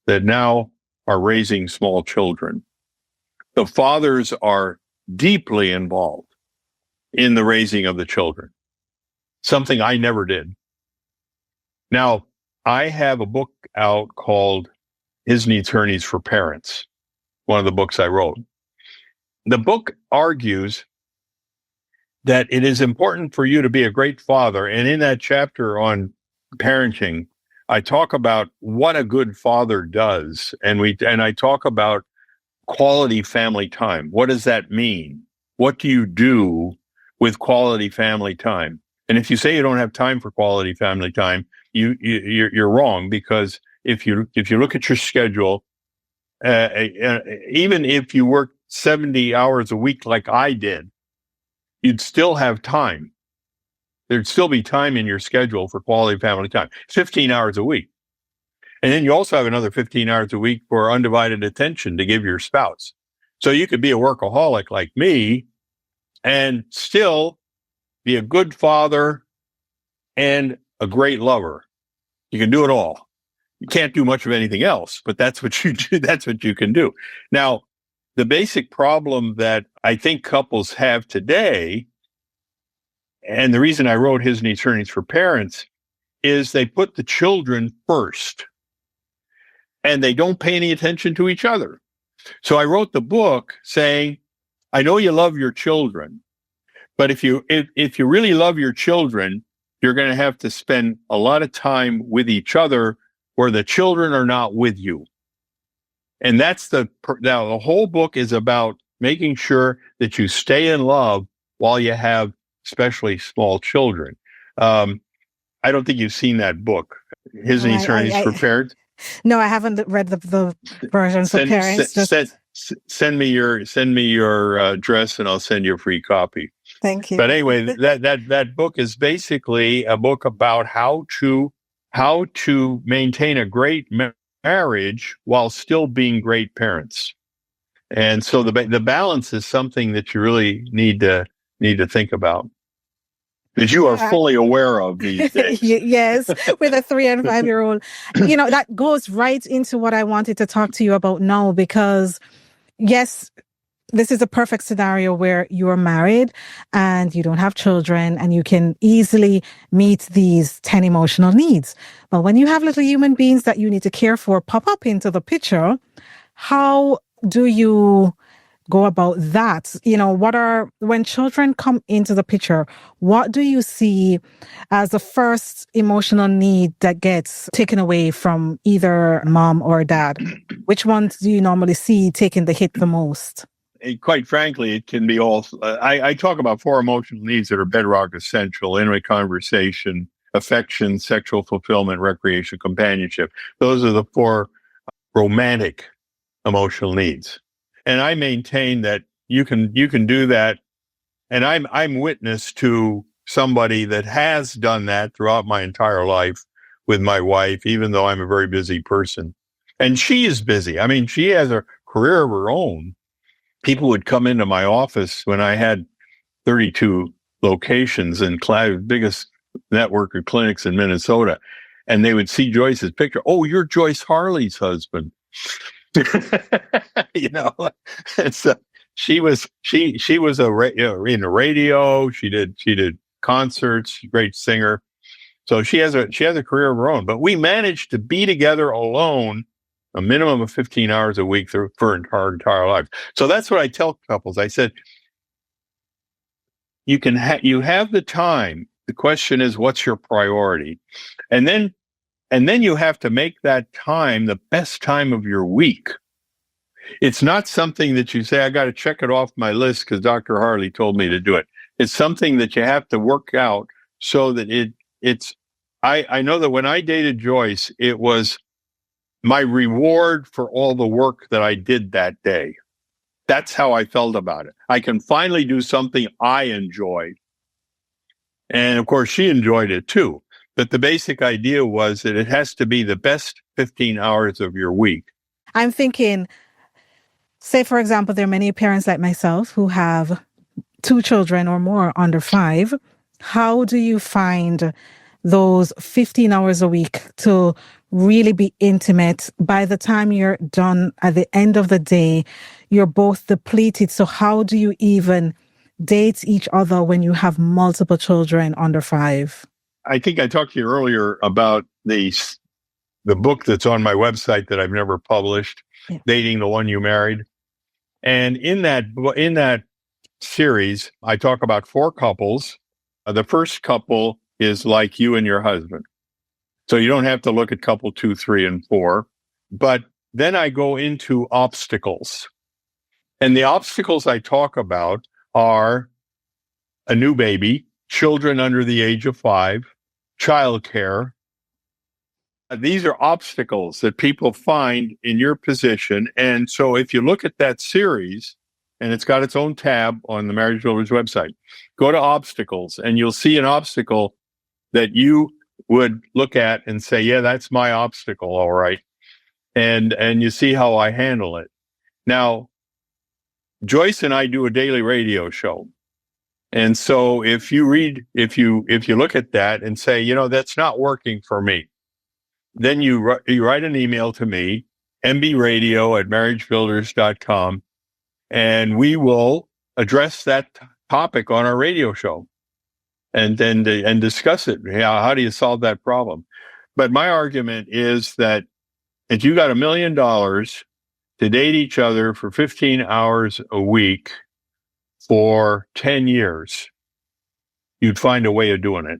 that now are raising small children, the fathers are deeply involved in the raising of the children, something I never did. Now, I have a book out called His Needs, Her Needs for Parents, one of the books I wrote. The book argues that it is important for you to be a great father. And in that chapter on parenting, I talk about what a good father does. And I talk about quality family time. What does that mean? What do you do with quality family time? And if you say you don't have time for quality family time, you're wrong, because if you look at your schedule, even if you work 70 hours a week like I did, you'd still have time. There'd still be time in your schedule for quality family time. 15 hours a week. And then you also have another 15 hours a week for undivided attention to give your spouse. So you could be a workaholic like me and still be a good father and a great lover. You can do it all. You can't do much of anything else, but that's what you do. That's what you can do. Now, the basic problem that I think couples have today, and the reason I wrote His Needs, Her Needs for Parents, is they put the children first and they don't pay any attention to each other. So I wrote the book saying, I know you love your children, but if you really love your children, you're going to have to spend a lot of time with each other where the children are not with you. And that's now the whole book is about making sure that you stay in love while you have especially small children. I don't think you've seen that book, His Needs, Her Needs for Parents. No, I haven't read the version for parents. Send me your address and I'll send you a free copy. Thank you. But anyway, that book is basically a book about how to maintain a great marriage while still being great parents. And so the balance is something that you really need to think about, that you are fully aware of these days. Yes, with a 3 and 5 year old. That goes right into what I wanted to talk to you about now, because yes, this is a perfect scenario where you are married and you don't have children and you can easily meet these 10 emotional needs. But when you have little human beings that you need to care for pop up into the picture, how do you go about that? When children come into the picture, what do you see as the first emotional need that gets taken away from either mom or dad? Which ones do you normally see taking the hit the most? Quite frankly, it can be all. I talk about 4 emotional needs that are bedrock essential: intimate conversation, affection, sexual fulfillment, recreation, companionship. Those are the 4 romantic emotional needs. And I maintain that you can do that. And I'm witness to somebody that has done that throughout my entire life with my wife, even though I'm a very busy person. And she is busy. I mean, she has a career of her own. People would come into my office when I had 32 locations and biggest network of clinics in Minnesota. And they would see Joyce's picture. Oh, you're Joyce Harley's husband. You know, it's she was in the radio. She did concerts. Great singer. So she has a career of her own. But we managed to be together alone a minimum of 15 hours a week for our entire life. So that's what I tell couples. I said, you have the time. The question is, what's your priority? And then you have to make that time the best time of your week. It's not something that you say, I got to check it off my list because Dr. Harley told me to do it. It's something that you have to work out so that I know that when I dated Joyce, it was my reward for all the work that I did that day. That's how I felt about it. I can finally do something I enjoy. And of course, she enjoyed it too. But the basic idea was that it has to be the best 15 hours of your week. I'm thinking, say, for example, there are many parents like myself who have 2 children or more under 5. How do you find those 15 hours a week to really be intimate? By the time you're done at the end of the day, you're both depleted. So how do you even date each other when you have multiple children under 5? I think I talked to you earlier about the book that's on my website that I've never published, yeah. Dating the One You Married. And in that series, I talk about 4 couples. The first couple is like you and your husband. So you don't have to look at couple 2, 3, and 4. But then I go into obstacles. And the obstacles I talk about are a new baby, children under the age of 5, childcare. These are obstacles that people find in your position. And so if you look at that series, and it's got its own tab on the Marriage Builders website, go to obstacles and you'll see an obstacle that you would look at and say, yeah, that's my obstacle. All right. And you see how I handle it. Now, Joyce and I do a daily radio show. And so if you look at that and say, you know, that's not working for me, then you write an email to me, mbradio@marriagebuilders.com, and we will address that topic on our radio show and discuss it. How do you solve that problem? But my argument is that if you got $1 million to date each other for 15 hours a week for 10 years, you'd find a way of doing it.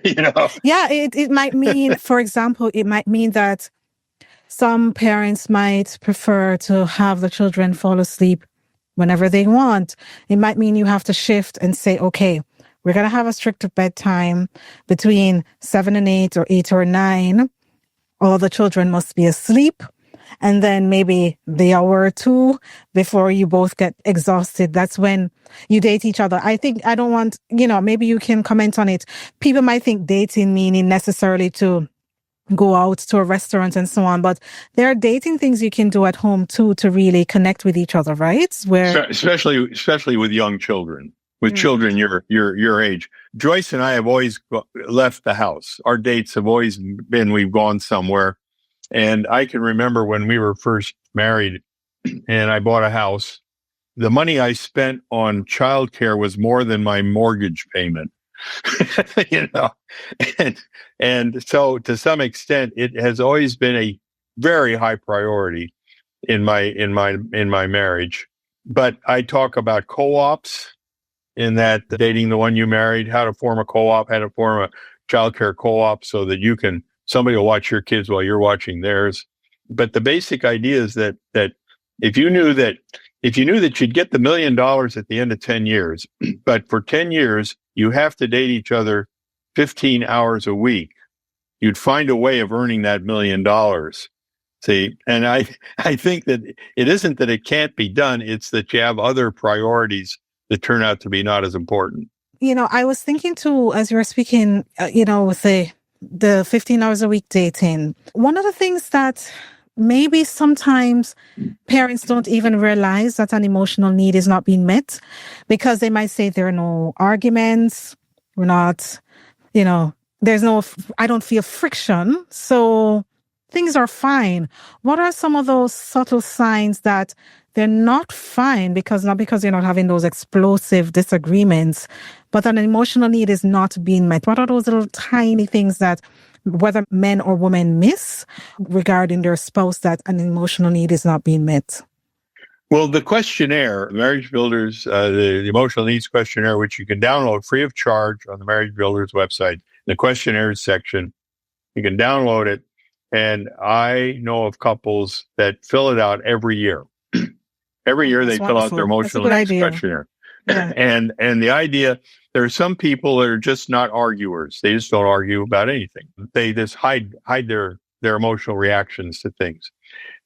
You know? Yeah, it might mean, for example, it might mean that some parents might prefer to have the children fall asleep whenever they want. It might mean you have to shift and say, okay, we're going to have a strict bedtime between 7 and 8 or 8 or 9. All the children must be asleep. And then maybe the hour or 2 before you both get exhausted, that's when you date each other. I don't want, maybe you can comment on it. People might think dating meaning necessarily to go out to a restaurant and so on, but there are dating things you can do at home too to really connect with each other, right? Especially with young children, with children your age. Joyce and I have always left the house. Our dates have always been, we've gone somewhere. And I can remember when we were first married and I bought a house, the money I spent on childcare was more than my mortgage payment. And so to some extent, it has always been a very high priority in my marriage. But I talk about co-ops in that Dating the One You Married, how to form a co-op, how to form a childcare co-op so that somebody will watch your kids while you're watching theirs. But the basic idea is that if you knew that you'd get the $1 million at the end of 10 years, but for 10 years, you have to date each other 15 hours a week, you'd find a way of earning that $1 million. See, and I think that it isn't that it can't be done. It's that you have other priorities that turn out to be not as important. I was thinking too, as you were speaking, with the 15 hours a week dating. One of the things that maybe sometimes parents don't even realize that an emotional need is not being met because they might say there are no arguments. We're not, there's no, I don't feel friction. So things are fine. What are some of those subtle signs that they're not fine not because you're not having those explosive disagreements, but an emotional need is not being met? What are those little tiny things that whether men or women miss regarding their spouse that an emotional need is not being met? Well, the questionnaire, Marriage Builders, the Emotional Needs Questionnaire, which you can download free of charge on the Marriage Builders website, the questionnaires section, you can download it. And I know of couples that fill it out every year. Every year they fill out their emotional needs questionnaire. Yeah. And the idea, there are some people that are just not arguers. They just don't argue about anything. They just hide their emotional reactions to things.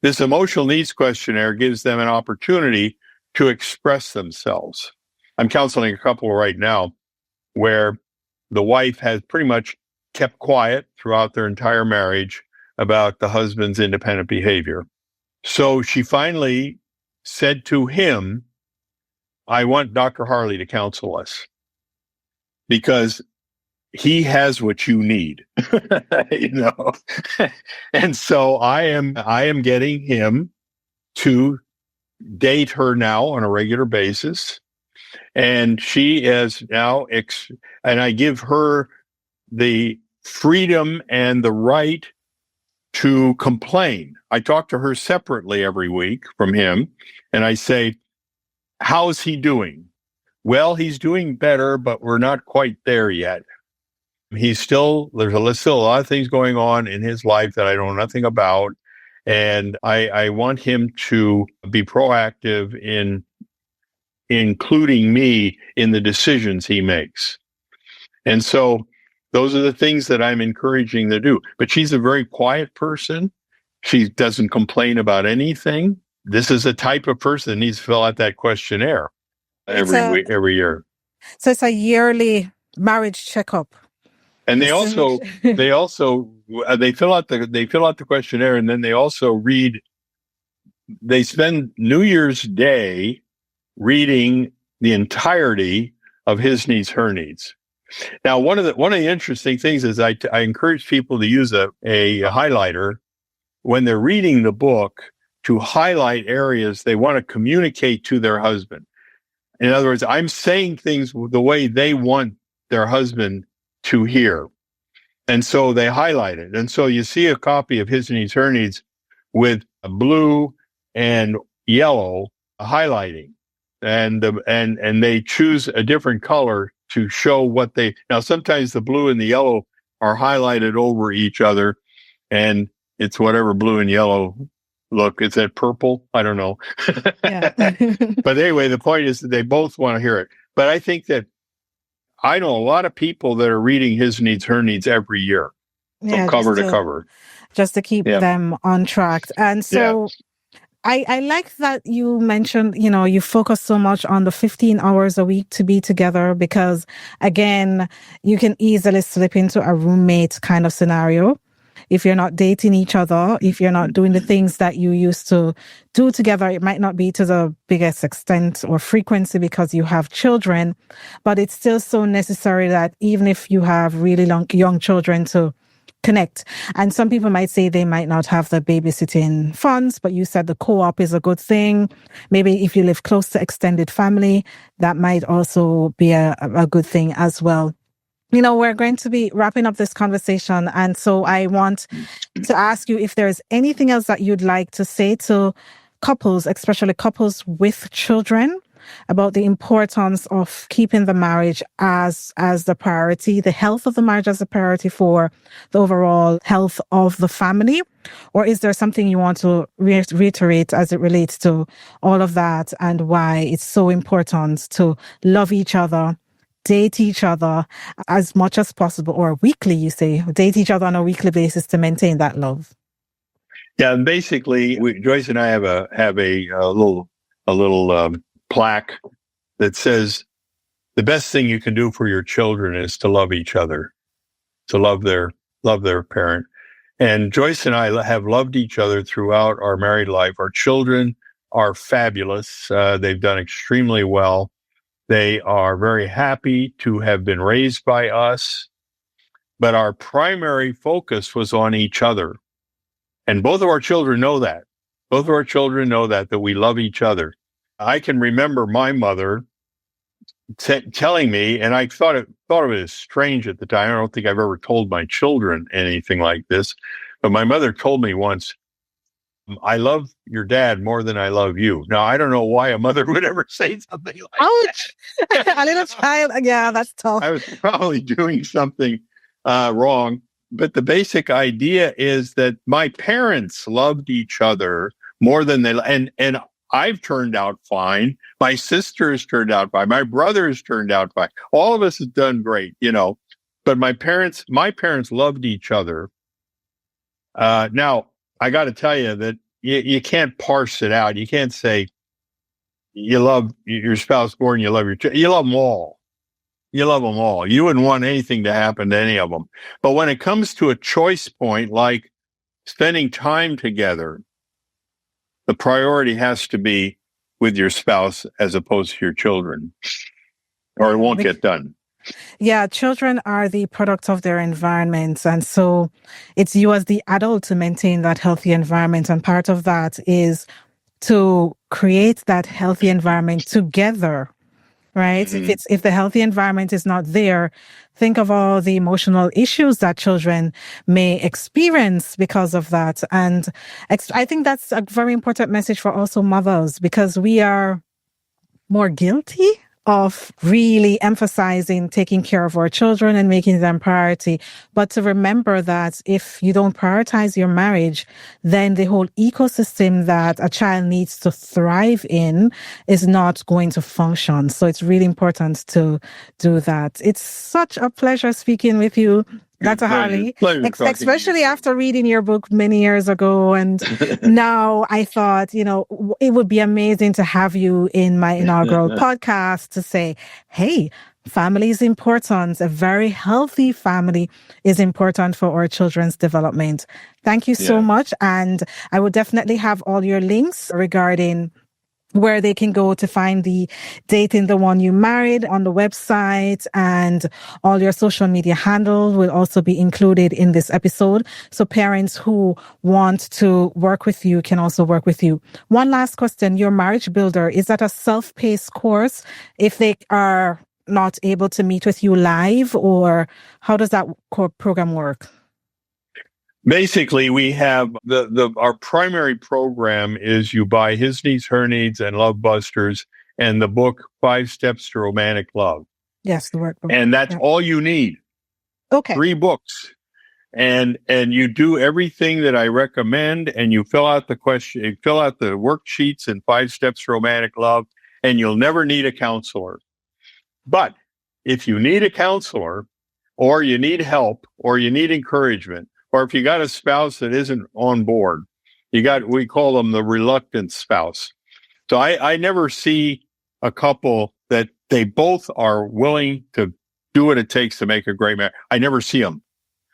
This emotional needs questionnaire gives them an opportunity to express themselves. I'm counseling a couple right now where the wife has pretty much kept quiet throughout their entire marriage about the husband's independent behavior. So she finally said to him, I want Dr. Harley to counsel us because he has what you need, And so I am getting him to date her now on a regular basis. And she is now, and I give her the freedom and the right to complain. I talk to her separately every week from him, and I say, how's he doing? Well, he's doing better, but we're not quite there yet. There's still a lot of things going on in his life that I know nothing about. And I want him to be proactive in including me in the decisions he makes. And so those are the things that I'm encouraging to do. But she's a very quiet person. She doesn't complain about anything. This is a type of person that needs to fill out that questionnaire every year. So it's a yearly marriage checkup. And they fill out the questionnaire, and then they also they spend New Year's Day reading the entirety of His Needs, Her Needs. Now, one of the interesting things is I encourage people to use a highlighter when they're reading the book to highlight areas they want to communicate to their husband. In other words, I'm saying things the way they want their husband to hear. And so they highlight it. And so you see a copy of His Needs, Her Needs with blue and yellow highlighting. And they choose a different color to show what now sometimes the blue and the yellow are highlighted over each other, and it's whatever blue and yellow look. Is that purple? I don't know. Yeah. But anyway, the point is that they both want to hear it. But I think that I know a lot of people that are reading His Needs, Her Needs every year, from cover to cover. Just to keep them on track. And so I like that you mentioned, you focus so much on the 15 hours a week to be together because, again, you can easily slip into a roommate kind of scenario. If you're not dating each other, if you're not doing the things that you used to do together, it might not be to the biggest extent or frequency because you have children, but it's still so necessary that even if you have really young children to connect. And some people might say they might not have the babysitting funds, but you said the co-op is a good thing. Maybe if you live close to extended family, that might also be a good thing as well. We're going to be wrapping up this conversation. And so I want to ask you if there's anything else that you'd like to say to couples, especially couples with children, about the importance of keeping the marriage as the priority, the health of the marriage as a priority for the overall health of the family? Or is there something you want to reiterate as it relates to all of that and why it's so important to love each other, date each other as much as possible, or weekly, you say, date each other on a weekly basis to maintain that love? Yeah, and basically, Joyce and I have a little plaque that says the best thing you can do for your children is to love each other, to love their parent. And Joyce and I have loved each other throughout our married life. Our children are fabulous. They've done extremely well. They are very happy to have been raised by us. But our primary focus was on each other. And both of our children know that. Both of our children know that we love each other. I can remember my mother telling me, and I thought of it as strange at the time. I don't think I've ever told my children anything like this. But my mother told me once, I love your dad more than I love you. Now, I don't know why a mother would ever say something like Ouch! A little child. Yeah, that's tough. I was probably doing something wrong. But the basic idea is that my parents loved each other more than and I've turned out fine. My sisters turned out fine. My brothers turned out fine. All of us have done great, But my parents loved each other. Now, I got to tell you that you can't parse it out. You can't say you love your spouse more than you love your child. You love them all. You love them all. You wouldn't want anything to happen to any of them. But when it comes to a choice point, like spending time together, the priority has to be with your spouse as opposed to your children, or it won't get done. Yeah, children are the product of their environment. And so it's you as the adult to maintain that healthy environment. And part of that is to create that healthy environment together. Right? Mm-hmm. If the healthy environment is not there, think of all the emotional issues that children may experience because of that. And I think that's a very important message for also mothers, because we are more guilty of really emphasizing taking care of our children and making them priority. But to remember that if you don't prioritize your marriage, then the whole ecosystem that a child needs to thrive in is not going to function. So it's really important to do that. It's such a pleasure speaking with you, Dr. Harley, especially after reading your book many years ago. And now I thought, it would be amazing to have you in my inaugural podcast to say, hey, family is important. A very healthy family is important for our children's development. Thank you so much. And I will definitely have all your links regarding where they can go to find the Dating the One You Married on the website, and all your social media handles will also be included in this episode. So parents who want to work with you can also work with you. One last question. Your Marriage Builder, is that a self-paced course if they are not able to meet with you live, or how does that program work? Basically, we have our primary program is you buy His Needs, Her Needs, and Love Busters, and the book 5 Steps to Romantic Love. Yes, the workbook. And that's all you need. Okay. 3 books. And you do everything that I recommend, and you fill out the worksheets in 5 Steps to Romantic Love, and you'll never need a counselor. But if you need a counselor, or you need help, or you need encouragement, or if you got a spouse that isn't on board, we call them the reluctant spouse. So I never see a couple that they both are willing to do what it takes to make a great marriage. I never see them.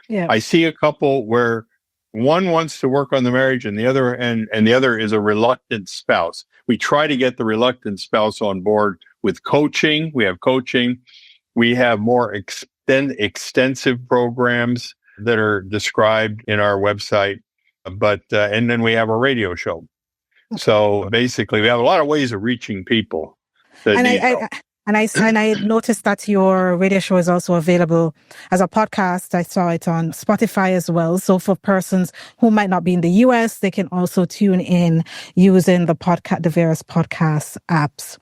Yeah. I see a couple where one wants to work on the marriage and the other is a reluctant spouse. We try to get the reluctant spouse on board with coaching. We have coaching. We have more extensive programs that are described in our website, but and then we have a radio show. So basically, we have a lot of ways of reaching people. And I noticed that your radio show is also available as a podcast. I saw it on Spotify as well. So for persons who might not be in the US, they can also tune in using the various podcast apps.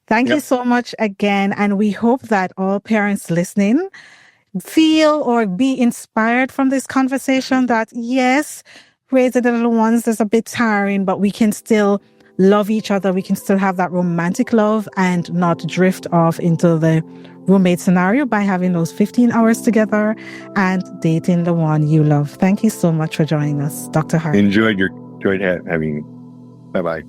Thank you so much again, and we hope that all parents listening feel or be inspired from this conversation that, yes, raising the little ones is a bit tiring, but we can still love each other. We can still have that romantic love and not drift off into the roommate scenario by having those 15 hours together and dating the one you love. Thank you so much for joining us, Dr. Hart. Enjoyed having you. Bye-bye.